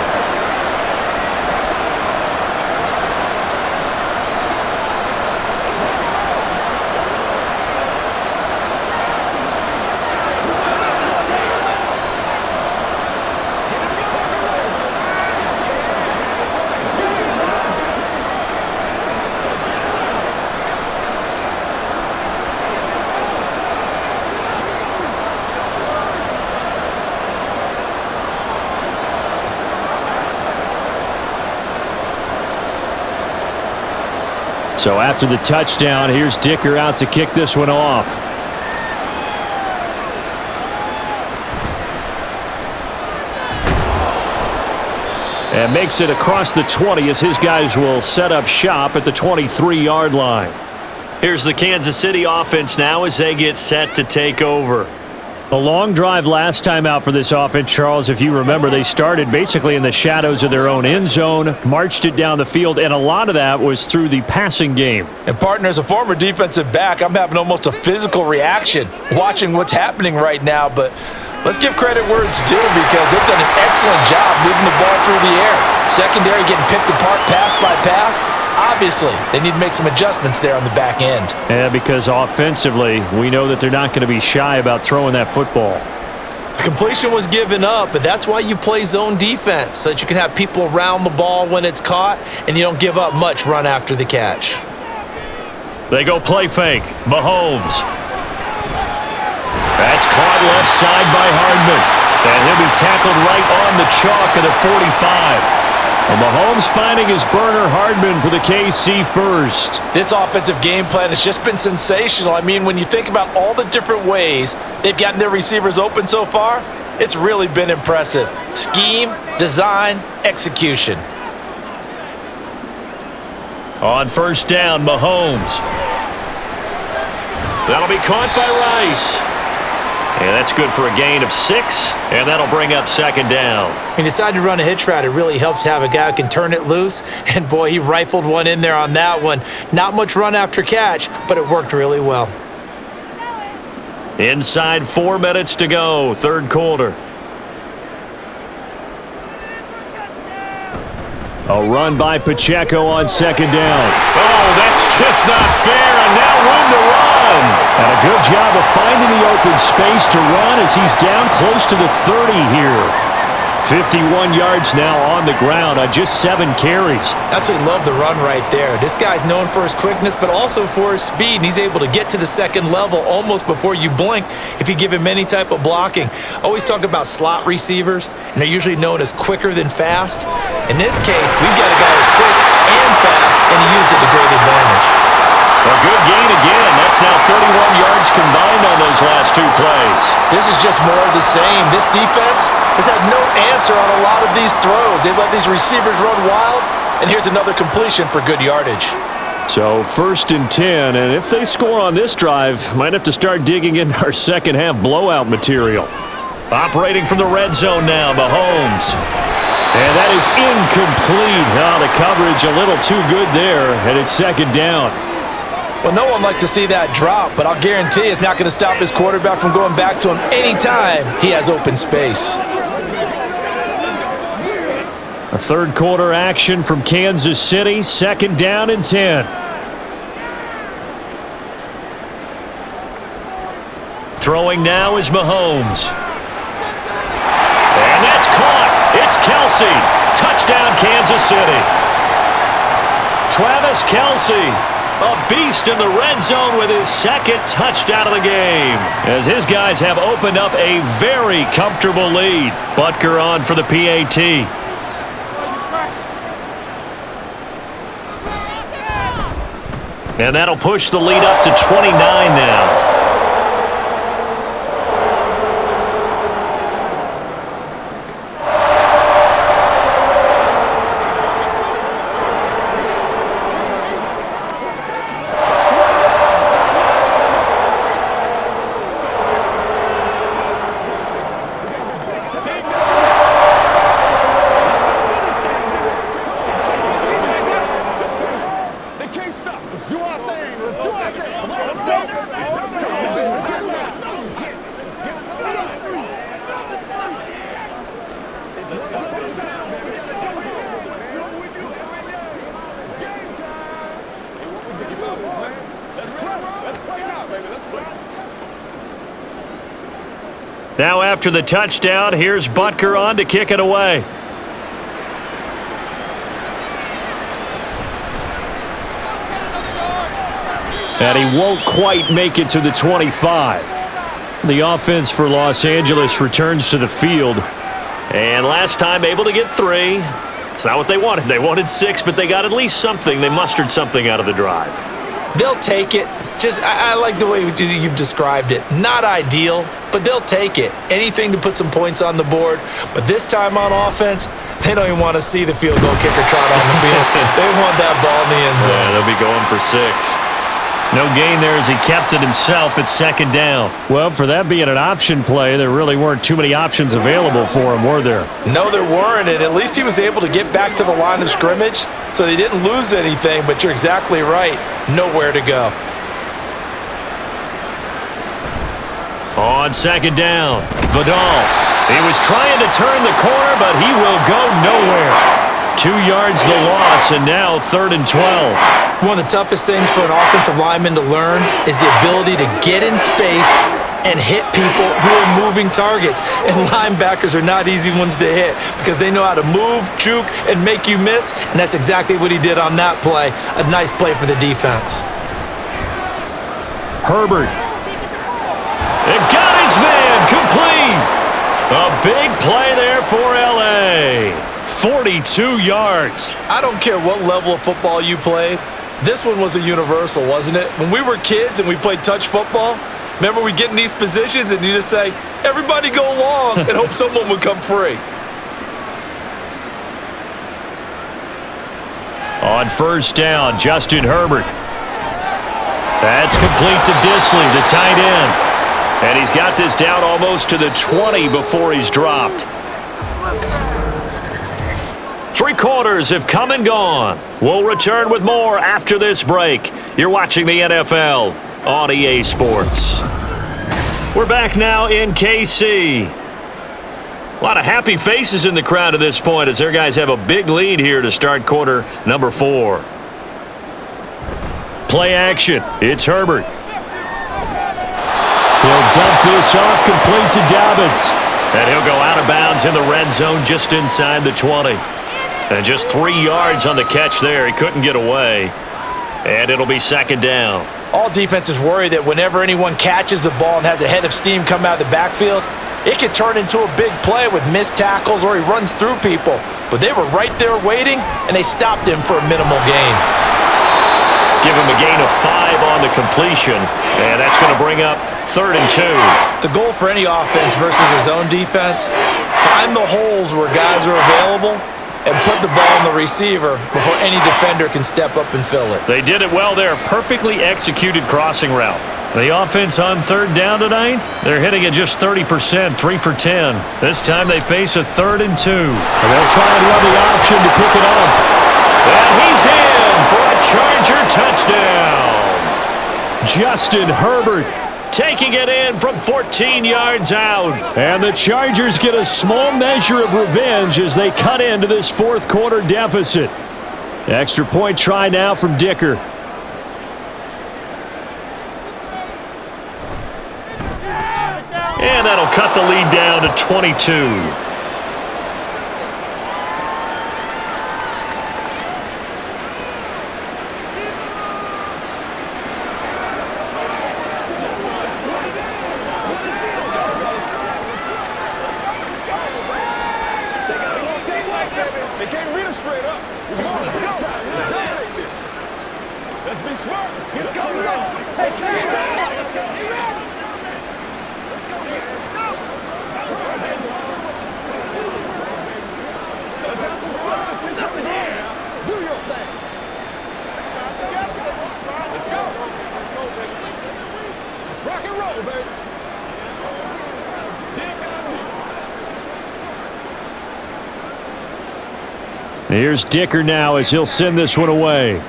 So after the touchdown, here's Dicker out to kick this one off. And makes it across the 20 as his guys will set up shop at the 23-yard line. Here's the Kansas City offense now as they get set to take over. A long drive last time out for this offense, Charles. If you remember, they started basically in the shadows of their own end zone, marched it down the field, and a lot of that was through the passing game. And partner, as a former defensive back, I'm having almost a physical reaction watching what's happening right now. But let's give credit where it's due because they've done an excellent job moving the ball through the air. Secondary getting picked apart pass by pass. Obviously, they need to make some adjustments there on the back end. Yeah, because offensively, we know that they're not going to be shy about throwing that football. The completion was given up, but that's why you play zone defense, so that you can have people around the ball when it's caught, and you don't give up much run after the catch. They go play fake. Mahomes. That's caught left side by Hardman. And he'll be tackled right on the chalk of the 45. And Mahomes finding his burner, Hardman, for the KC first. This offensive game plan has just been sensational. I mean, when you think about all the different ways they've gotten their receivers open so far, it's really been impressive. Scheme, design, execution. On first down, Mahomes. That'll be caught by Rice. And that's good for a gain of 6, and that'll bring up second down. When you decide to run a hitch route, it really helps to have a guy who can turn it loose. And, boy, he rifled one in there on that one. Not much run after catch, but it worked really well. Inside 4 minutes to go, third quarter. A run by Pacheco on second down. Oh, that's just not fair, and now room to run. And a good job of finding the open space to run as he's down close to the 30 here. 51 yards now on the ground on just 7 carries. Absolutely love the run right there. This guy's known for his quickness, but also for his speed, and he's able to get to the second level almost before you blink if you give him any type of blocking. Always talk about slot receivers, and they're usually known as quicker than fast. In this case, we've got a guy who's quick and fast, and he used it to great just more of the same. This defense has had no answer on a lot of these throws. They let these receivers run wild, and here's another completion for good yardage. So 1st and 10, and if they score on this drive, might have to start digging into our second half blowout material. Operating from the red zone now, Mahomes. And that is incomplete. Oh, the coverage a little too good there, and it's 2nd down. Well, no one likes to see that drop, but I'll guarantee it's not going to stop his quarterback from going back to him anytime he has open space. A third quarter action from Kansas City, 2nd down and 10. Throwing now is Mahomes. And that's caught. It's Kelce. Touchdown, Kansas City. Travis Kelce, a beast in the red zone with his 2nd touchdown of the game, as his guys have opened up a very comfortable lead. Butker on for the PAT. And that'll push the lead up to 29 now. Now after the touchdown, here's Butker on to kick it away. And he won't quite make it to the 25. The offense for Los Angeles returns to the field. And last time able to get 3. It's not what they wanted. They wanted 6, but they got at least something. They mustered something out of the drive. They'll take it. I like the way you've described it. Not ideal, but they'll take it. Anything to put some points on the board. But this time on offense, they don't even want to see the field goal kicker trot on the field. They want that ball in the end zone. Yeah, they'll be going for 6. No gain there as he kept it himself at 2nd down. Well, for that being an option play, there really weren't too many options available for him, were there? No, there weren't, and at least he was able to get back to the line of scrimmage, so they didn't lose anything, but you're exactly right. Nowhere to go. On 2nd down, Vidal. He was trying to turn the corner, but he will go nowhere. 2 yards the loss, and now 3rd and 12. One of the toughest things for an offensive lineman to learn is the ability to get in space and hit people who are moving targets. And linebackers are not easy ones to hit because they know how to move, juke, and make you miss. And that's exactly what he did on that play. A nice play for the defense. Herbert. It got his man complete. A big play there for L.A. 42 yards. I don't care what level of football you played. This one was a universal, wasn't it? When we were kids and we played touch football, remember we get in these positions and you just say, everybody go long and hope someone would come free. On 1st down, Justin Herbert. That's complete to Disley, the tight end. And he's got this down almost to the 20 before he's dropped. 3 quarters have come and gone. We'll return with more after this break. You're watching the NFL on EA Sports. We're back now in KC. A lot of happy faces in the crowd at this point as their guys have a big lead here to start quarter number 4. Play action. It's Herbert. He'll dump this off complete to Dobbins. And he'll go out of bounds in the red zone just inside the 20. And just 3 yards on the catch there. He couldn't get away. And it'll be 2nd down. All defenses worry that whenever anyone catches the ball and has a head of steam come out of the backfield, it could turn into a big play with missed tackles or he runs through people. But they were right there waiting, and they stopped him for a minimal gain. Give him a gain of 5 on the completion, and that's going to bring up 3rd and 2. The goal for any offense versus a zone defense, find the holes where guys are available and put the ball on the receiver before any defender can step up and fill it. They did it well there. Perfectly executed crossing route. The offense on 3rd down tonight, they're hitting at just 30%, 3 for 10. This time they face a 3rd and 2. And they'll try and run the option to pick it up. And he's in for a Charger touchdown. Justin Herbert taking it in from 14 yards out. And the Chargers get a small measure of revenge as they cut into this 4th quarter deficit. Extra point try now from Dicker. And that'll cut the lead down to 22. Here's Dicker now as he'll send this one away.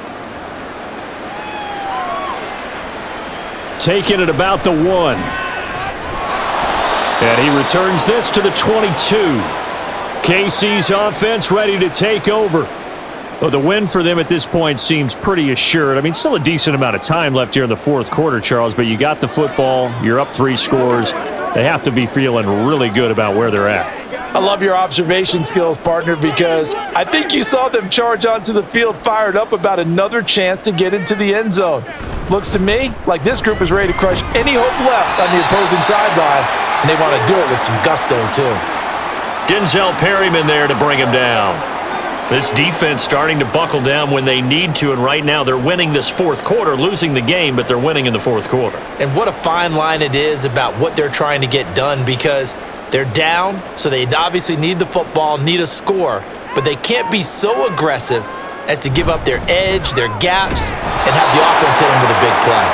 Taking it about the 1. And he returns this to the 22. KC's offense ready to take over. Well, the win for them at this point seems pretty assured. I mean, still a decent amount of time left here in the 4th quarter, Charles, but you got the football. You're up 3 scores. They have to be feeling really good about where they're at. I love your observation skills, partner, because I think you saw them charge onto the field fired up about another chance to get into the end zone. Looks to me like this group is ready to crush any hope left on the opposing sideline, and they want to do it with some gusto, too. Denzel Perryman there to bring him down. This defense starting to buckle down when they need to, and right now they're winning this 4th quarter, losing the game, but they're winning in the 4th quarter. And what a fine line it is about what they're trying to get done, because they're down, so they obviously need the football, need a score, but they can't be so aggressive as to give up their edge, their gaps, and have the offense hit them with a big play.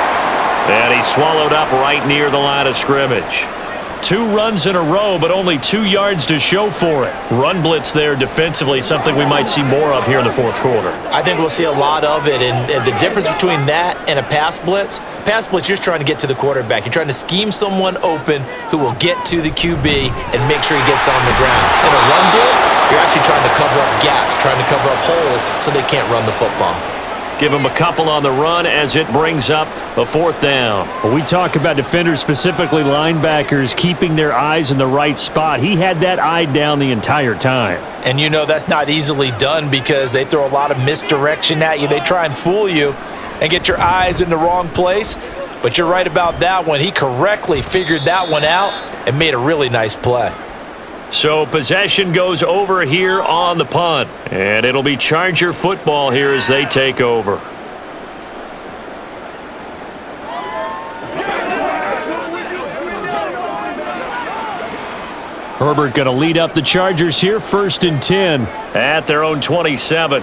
And he's swallowed up right near the line of scrimmage. 2 runs in a row, but only 2 yards to show for it. Run blitz there defensively, something we might see more of here in the 4th quarter. I think we'll see a lot of it, and the difference between that and a pass blitz, you're just trying to get to the quarterback. You're trying to scheme someone open who will get to the QB and make sure he gets on the ground. In a run blitz, you're actually trying to cover up gaps, trying to cover up holes so they can't run the football. Give him a couple on the run as it brings up a 4th down. When we talk about defenders, specifically linebackers, keeping their eyes in the right spot, he had that eye down the entire time. And you know that's not easily done because they throw a lot of misdirection at you. They try and fool you and get your eyes in the wrong place. But you're right about that one. He correctly figured that one out and made a really nice play. So possession goes over here on the punt, and it'll be Charger football here as they take over. Herbert going to lead up the Chargers here, 1st and 10 at their own 27.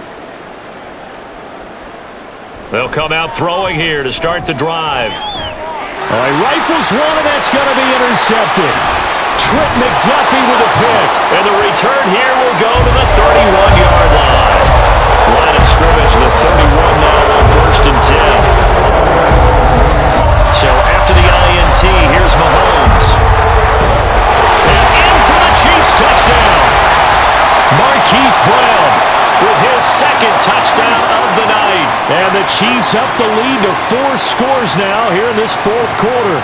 They'll come out throwing here to start the drive. He rifles one, and that's going to be intercepted. Trent McDuffie with a pick. And the return here will go to the 31-yard line. Line of scrimmage, the 31 now on 1st and 10. So after the INT, here's Mahomes. And in for the Chiefs touchdown. Marquise Brown with his 2nd touchdown of the night. And the Chiefs up the lead to 4 scores now here in this 4th quarter.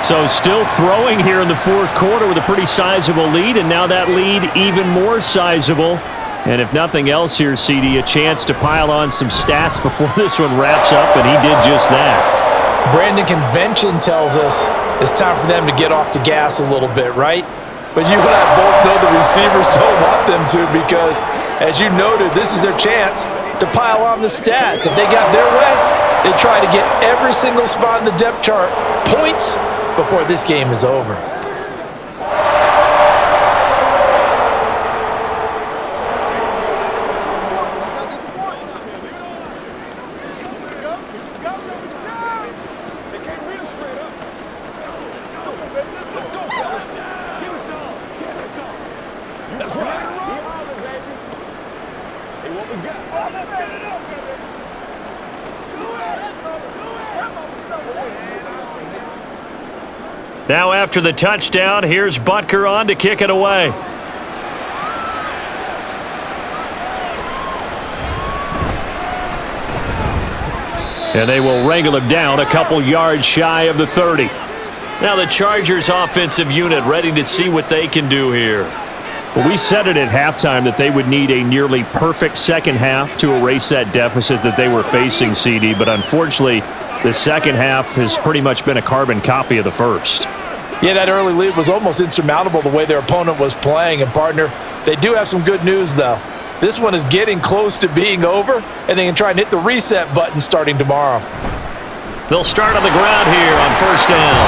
So still throwing here in the 4th quarter with a pretty sizable lead, and now that lead even more sizable. And if nothing else here, CD, a chance to pile on some stats before this one wraps up, and he did just that. Brandon, convention tells us it's time for them to get off the gas a little bit, right? But you and I both know the receivers don't want them to because, as you noted, this is their chance to pile on the stats. If they got their way, they try to get every single spot in the depth chart points before this game is over. Now after the touchdown, here's Butker on to kick it away. And they will wrangle him down a couple yards shy of the 30. Now the Chargers offensive unit ready to see what they can do here. Well, we said it at halftime that they would need a nearly perfect second half to erase that deficit that they were facing, CD, but unfortunately the second half has pretty much been a carbon copy of the first. Yeah, that early lead was almost insurmountable the way their opponent was playing. And, partner, they do have some good news, though. This one is getting close to being over, and they can try and hit the reset button starting tomorrow. They'll start on the ground here on first down.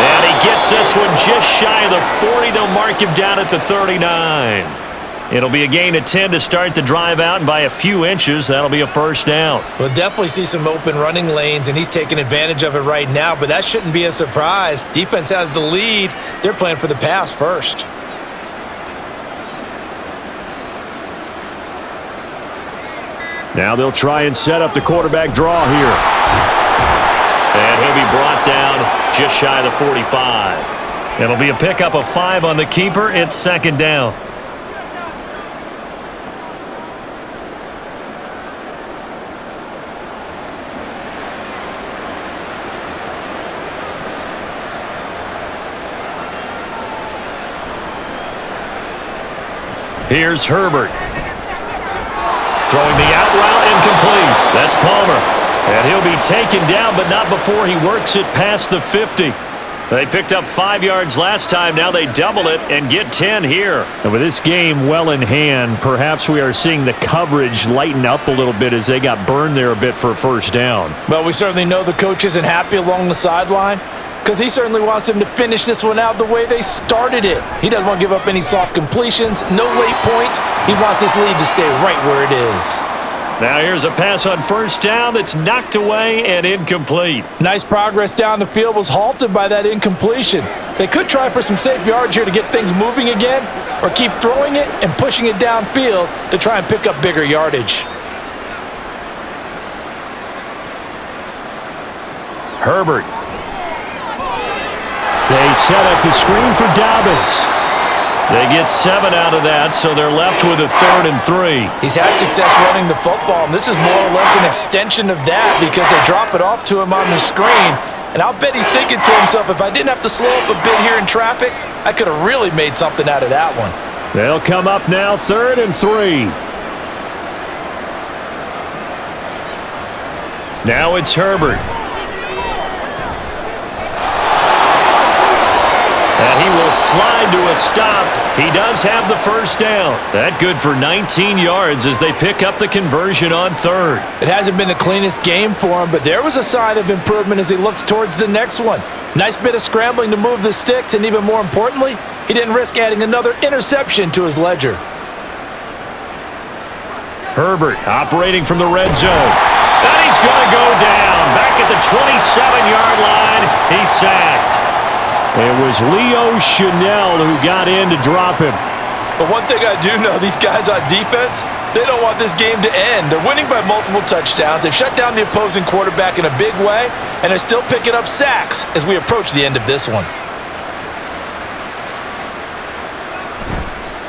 And he gets this one just shy of the 40. They'll mark him down at the 39. It'll be a gain of 10 to start the drive out, and by a few inches, that'll be a first down. We'll definitely see some open running lanes, and he's taking advantage of it right now, but that shouldn't be a surprise. Defense has the lead. They're playing for the pass first. Now they'll try and set up the quarterback draw here. And he'll be brought down just shy of the 45. It'll be a pickup of 5 on the keeper. It's second down. Here's Herbert. Throwing the out route incomplete. That's Palmer. And he'll be taken down, but not before he works it past the 50. They picked up 5 yards last time. Now they double it and get 10 here. And with this game well in hand, perhaps we are seeing the coverage lighten up a little bit as they got burned there a bit for a first down. Well, we certainly know the coach isn't happy along the sideline, because he certainly wants them to finish this one out the way they started it. He doesn't want to give up any soft completions, no late points. He wants his lead to stay right where it is. Now here's a pass on first down that's knocked away and incomplete. Nice progress down the field was halted by that incompletion. They could try for some safe yards here to get things moving again, or keep throwing it and pushing it downfield to try and pick up bigger yardage. Herbert. They set up the screen for Dobbins. They get 7 out of that, so they're left with a 3rd and 3. He's had success running the football, and this is more or less an extension of that because they drop it off to him on the screen. And I'll bet he's thinking to himself, if I didn't have to slow up a bit here in traffic, I could have really made something out of that one. They'll come up now 3rd and 3. Now it's Herbert. And he will slide to a stop. He does have the first down. That good for 19 yards as they pick up the conversion on 3rd. It hasn't been the cleanest game for him, but there was a sign of improvement as he looks towards the next one. Nice bit of scrambling to move the sticks, and even more importantly, he didn't risk adding another interception to his ledger. Herbert operating from the red zone. And he's going to go down. Back at the 27-yard line, he's sacked. It was Leo Chanel who got in to drop him. But one thing I do know, these guys on defense, they don't want this game to end. They're winning by multiple touchdowns. They've shut down the opposing quarterback in a big way, and they're still picking up sacks as we approach the end of this one.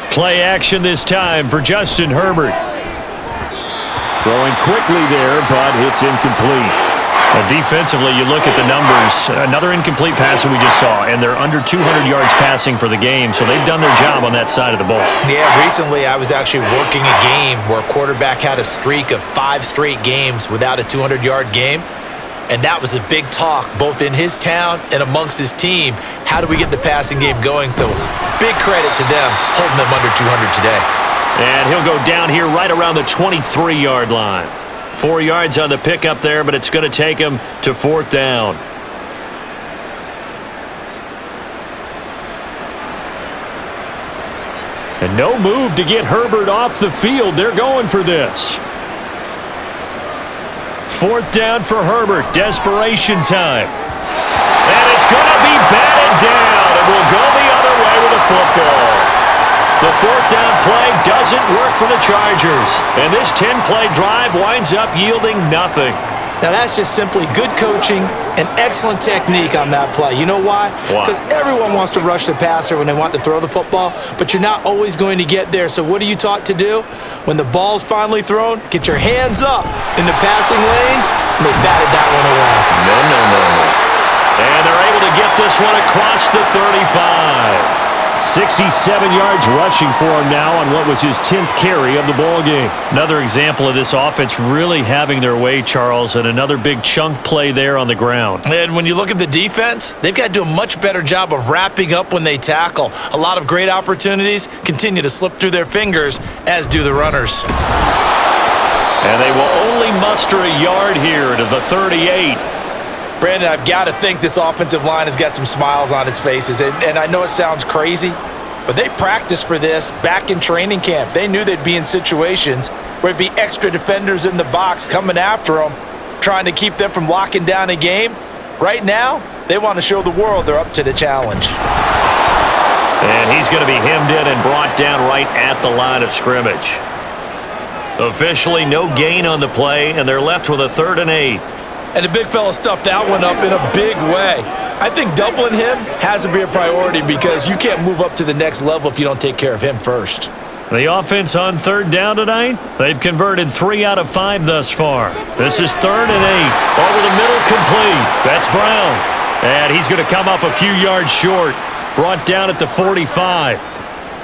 Play action this time for Justin Herbert. Throwing quickly there, but it's incomplete. Well, defensively, you look at the numbers. Another incomplete pass that we just saw, and they're under 200 yards passing for the game, so they've done their job on that side of the ball. Yeah, recently I was actually working a game where a quarterback had a streak of 5 straight games without a 200-yard game, and that was a big talk both in his town and amongst his team. How do we get the passing game going? So big credit to them holding them under 200 today. And he'll go down here right around the 23-yard line. 4 yards on the pickup there, but it's going to take him to 4th down. And no move to get Herbert off the field. They're going for this. 4th down for Herbert. Desperation time. And it's going to be batted down. And we'll go the other way with the football. The 4th down play doesn't work for the Chargers. And this 10-play drive winds up yielding nothing. Now, that's just simply good coaching and excellent technique on that play. You know why? Because everyone wants to rush the passer when they want to throw the football, but you're not always going to get there. So what are you taught to do? When the ball's finally thrown, get your hands up in the passing lanes, and they batted that one away. No. And they're able to get this one across the 35. 67 yards rushing for him now on what was his 10th carry of the ball game. Another example of this offense really having their way, Charles, and another big chunk play there on the ground. And when you look at the defense, they've got to do a much better job of wrapping up when they tackle. A lot of great opportunities continue to slip through their fingers, as do the runners. And they will only muster a yard here to the 38. Brandon, I've got to think this offensive line has got some smiles on its faces. And I know it sounds crazy, but they practiced for this back in training camp. They knew they'd be in situations where it'd be extra defenders in the box coming after them, trying to keep them from locking down a game. Right now, they want to show the world they're up to the challenge. And he's going to be hemmed in and brought down right at the line of scrimmage. Officially, no gain on the play, and they're left with a 3rd and 8. And the big fella stuffed that one up in a big way. I think doubling him has to be a priority because you can't move up to the next level if you don't take care of him first. The offense on 3rd down tonight, they've converted 3 out of 5 thus far. This is 3rd and 8. Over the middle, complete. That's Brown. And he's going to come up a few yards short. Brought down at the 45.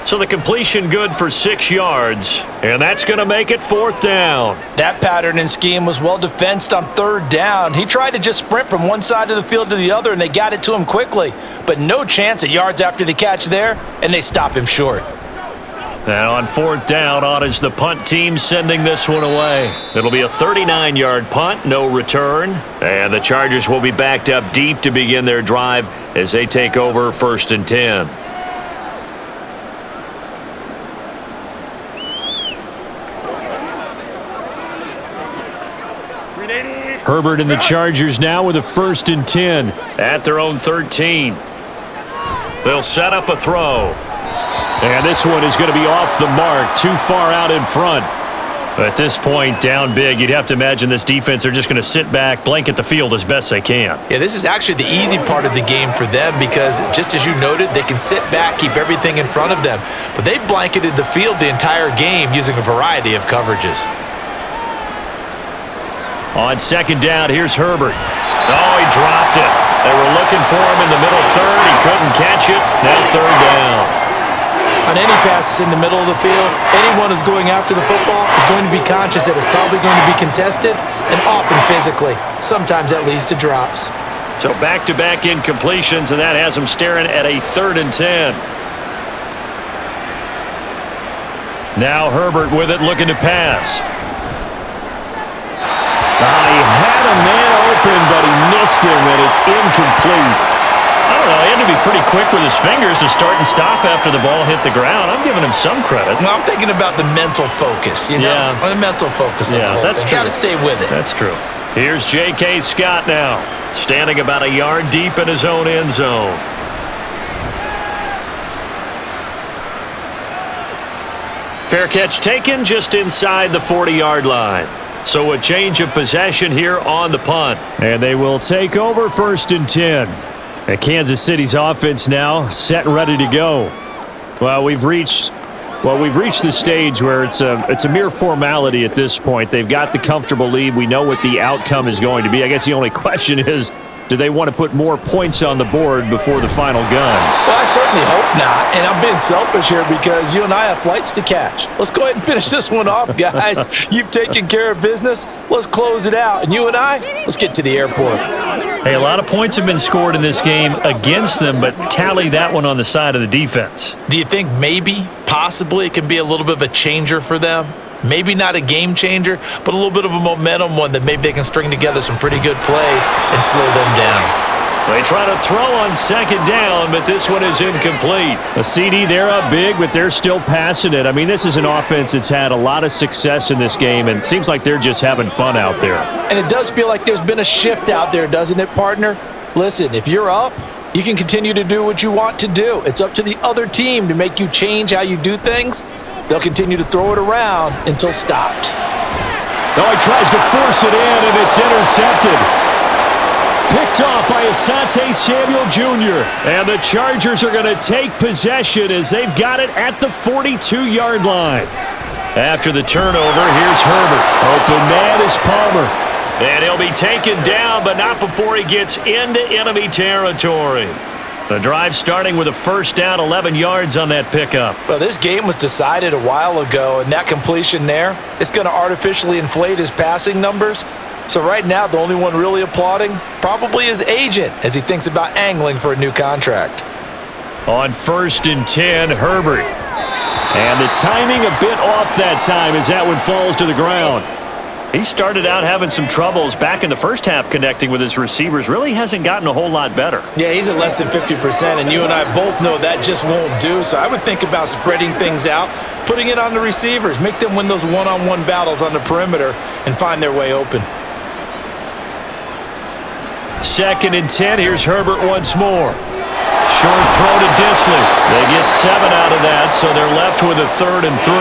So the completion good for 6 yards, and that's going to make it 4th down. That pattern and scheme was well defensed on 3rd down. He tried to just sprint from one side of the field to the other, and they got it to him quickly. But no chance at yards after the catch there, and they stop him short. And on 4th down, on is the punt team sending this one away. It'll be a 39-yard punt, no return. And the Chargers will be backed up deep to begin their drive as they take over 1st and 10. Herbert and the Chargers now with a 1st and 10 at their own 13. They'll set up a throw. And this one is going to be off the mark, too far out in front. At this point, down big, you'd have to imagine this defense are just going to sit back, blanket the field as best they can. Yeah, this is actually the easy part of the game for them because, just as you noted, they can sit back, keep everything in front of them. But they've blanketed the field the entire game using a variety of coverages. On 2nd down, here's Herbert. Oh, he dropped it. They were looking for him in the middle 3rd. He couldn't catch it. Now 3rd down. On any passes in the middle of the field, anyone who's going after the football is going to be conscious that it's probably going to be contested and often physically. Sometimes that leads to drops. So back-to-back incompletions, and that has them staring at a 3rd and 10. Now Herbert with it, looking to pass. He had a man open, but he missed him, and it's incomplete. I don't know, he had to be pretty quick with his fingers to start and stop after the ball hit the ground. I'm giving him some credit. Well, I'm thinking about the mental focus, you know? Yeah. The mental focus. Yeah, that's true. Got to stay with it. That's true. Here's J.K. Scott now, standing about a yard deep in his own end zone. Fair catch taken just inside the 40-yard line. So a change of possession here on the punt. And they will take over 1st and 10. And Kansas City's offense now set and ready to go. Well, we've reached the stage where it's a mere formality at this point. They've got the comfortable lead. We know what the outcome is going to be. I guess the only question is, do they want to put more points on the board before the final gun? Well, I certainly hope not. And I'm being selfish here because you and I have flights to catch. Let's go ahead and finish this one off, guys. You've taken care of business. Let's close it out. And you and I, let's get to the airport. Hey, a lot of points have been scored in this game against them, but tally that one on the side of the defense. Do you think maybe, possibly, it can be a little bit of a changer for them? Maybe not a game changer, but a little bit of a momentum one that maybe they can string together some pretty good plays and slow them down. They try to throw on second down, but this one is incomplete. A CD, they're up big, but they're still passing it. I mean, this is an offense that's had a lot of success in this game, and it seems like they're just having fun out there. And it does feel like there's been a shift out there, doesn't it, partner? Listen, if you're up, you can continue to do what you want to do. It's up to the other team to make you change how you do things. They'll continue to throw it around until stopped. Oh, he tries to force it in, and it's intercepted. Picked off by Asante Samuel Jr. And the Chargers are going to take possession as they've got it at the 42-yard line. After the turnover, here's Herbert. Open man is Palmer. And he'll be taken down, but not before he gets into enemy territory. The drive starting with a first down, 11 yards on that pickup. Well, this game was decided a while ago, and that completion there is going to artificially inflate his passing numbers. So right now, the only one really applauding probably his agent as he thinks about angling for a new contract. On 1st and 10, Herbert. And the timing a bit off that time as that one falls to the ground. He started out having some troubles back in the first half connecting with his receivers. Really hasn't gotten a whole lot better. Yeah, he's at less than 50%, and you and I both know that just won't do. So I would think about spreading things out, putting it on the receivers, make them win those one-on-one battles on the perimeter, and find their way open. 2nd and 10, here's Herbert once more. Short throw to Disley. They get 7 out of that, so they're left with a 3rd and 3.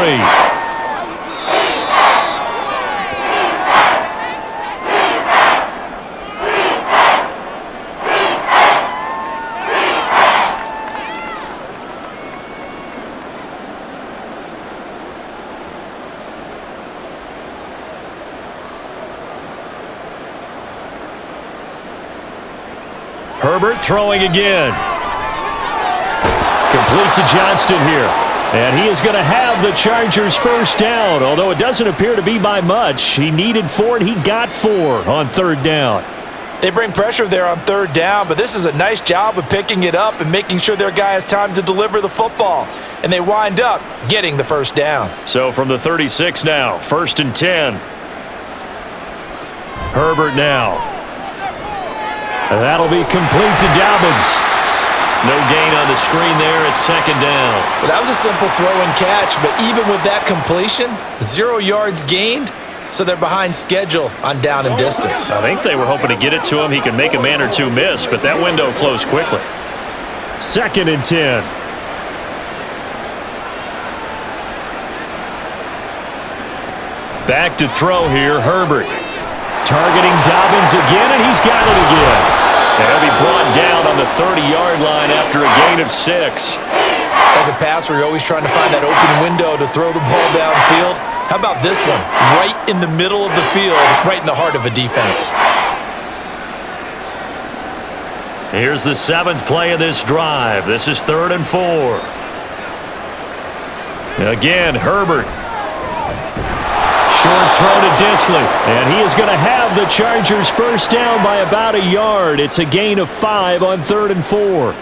Herbert throwing again. Complete to Johnston here. And he is going to have the Chargers first down, although it doesn't appear to be by much. He needed 4, and he got 4 on 3rd down. They bring pressure there on 3rd down, but this is a nice job of picking it up and making sure their guy has time to deliver the football. And they wind up getting the first down. So from the 36 now, 1st and 10. Herbert now. And that'll be complete to Dobbins. No gain on the screen there at 2nd down. Well, that was a simple throw and catch, but even with that completion, 0 yards gained, so they're behind schedule on down and distance. I think they were hoping to get it to him. He could make a man or two miss, but that window closed quickly. 2nd and 10. Back to throw here, Herbert. Targeting Dobbins again, and he's got it again. And he'll be brought down on the 30-yard line after a gain of 6. As a passer, you're always trying to find that open window to throw the ball downfield. How about this one? Right in the middle of the field, right in the heart of a defense. Here's the 7th play of this drive. This is 3rd and 4. Again, Herbert. Short throw to Disley, and he is going to have the Chargers first down by about a yard. It's a gain of 5 on 3rd and 4. Well,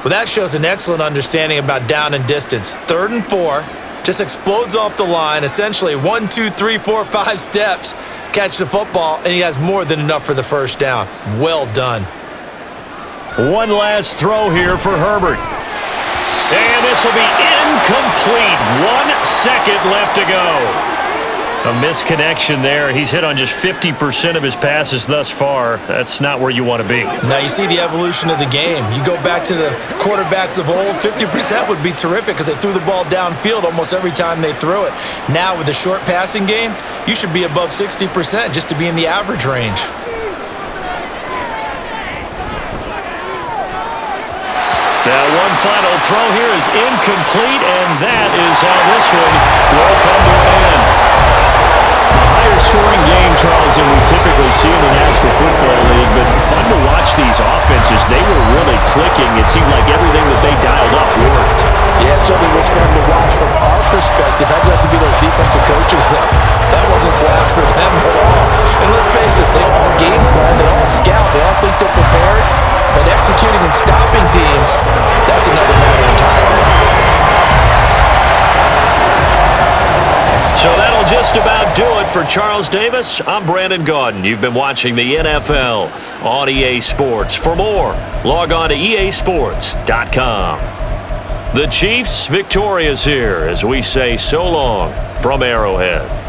that shows an excellent understanding about down and distance. 3rd and 4, just explodes off the line, essentially 1, 2, 3, 4, 5 steps, catch the football, and he has more than enough for the first down. Well done. One last throw here for Herbert. And this will be incomplete. 1 second left to go. A misconnection there. He's hit on just 50% of his passes thus far. That's not where you want to be. Now you see the evolution of the game. You go back to the quarterbacks of old, 50% would be terrific because they threw the ball downfield almost every time they threw it. Now with the short passing game, you should be above 60% just to be in the average range. Now one final throw here is incomplete, and that is how this one will come to an end. Higher scoring game, Charles, than we typically see in the National Football League, but fun to watch these offenses. They were really clicking. It seemed like everything that they dialed up worked. Yeah, it certainly was fun to watch from our perspective. I'd have to be those defensive coaches, though. That wasn't blast for them at all. And let's face it, they all game plan, they all scout, they all think they're For Charles Davis, I'm Brandon Gaudin. You've been watching the NFL on EA Sports. For more, log on to easports.com. The Chiefs victorious here as we say so long from Arrowhead.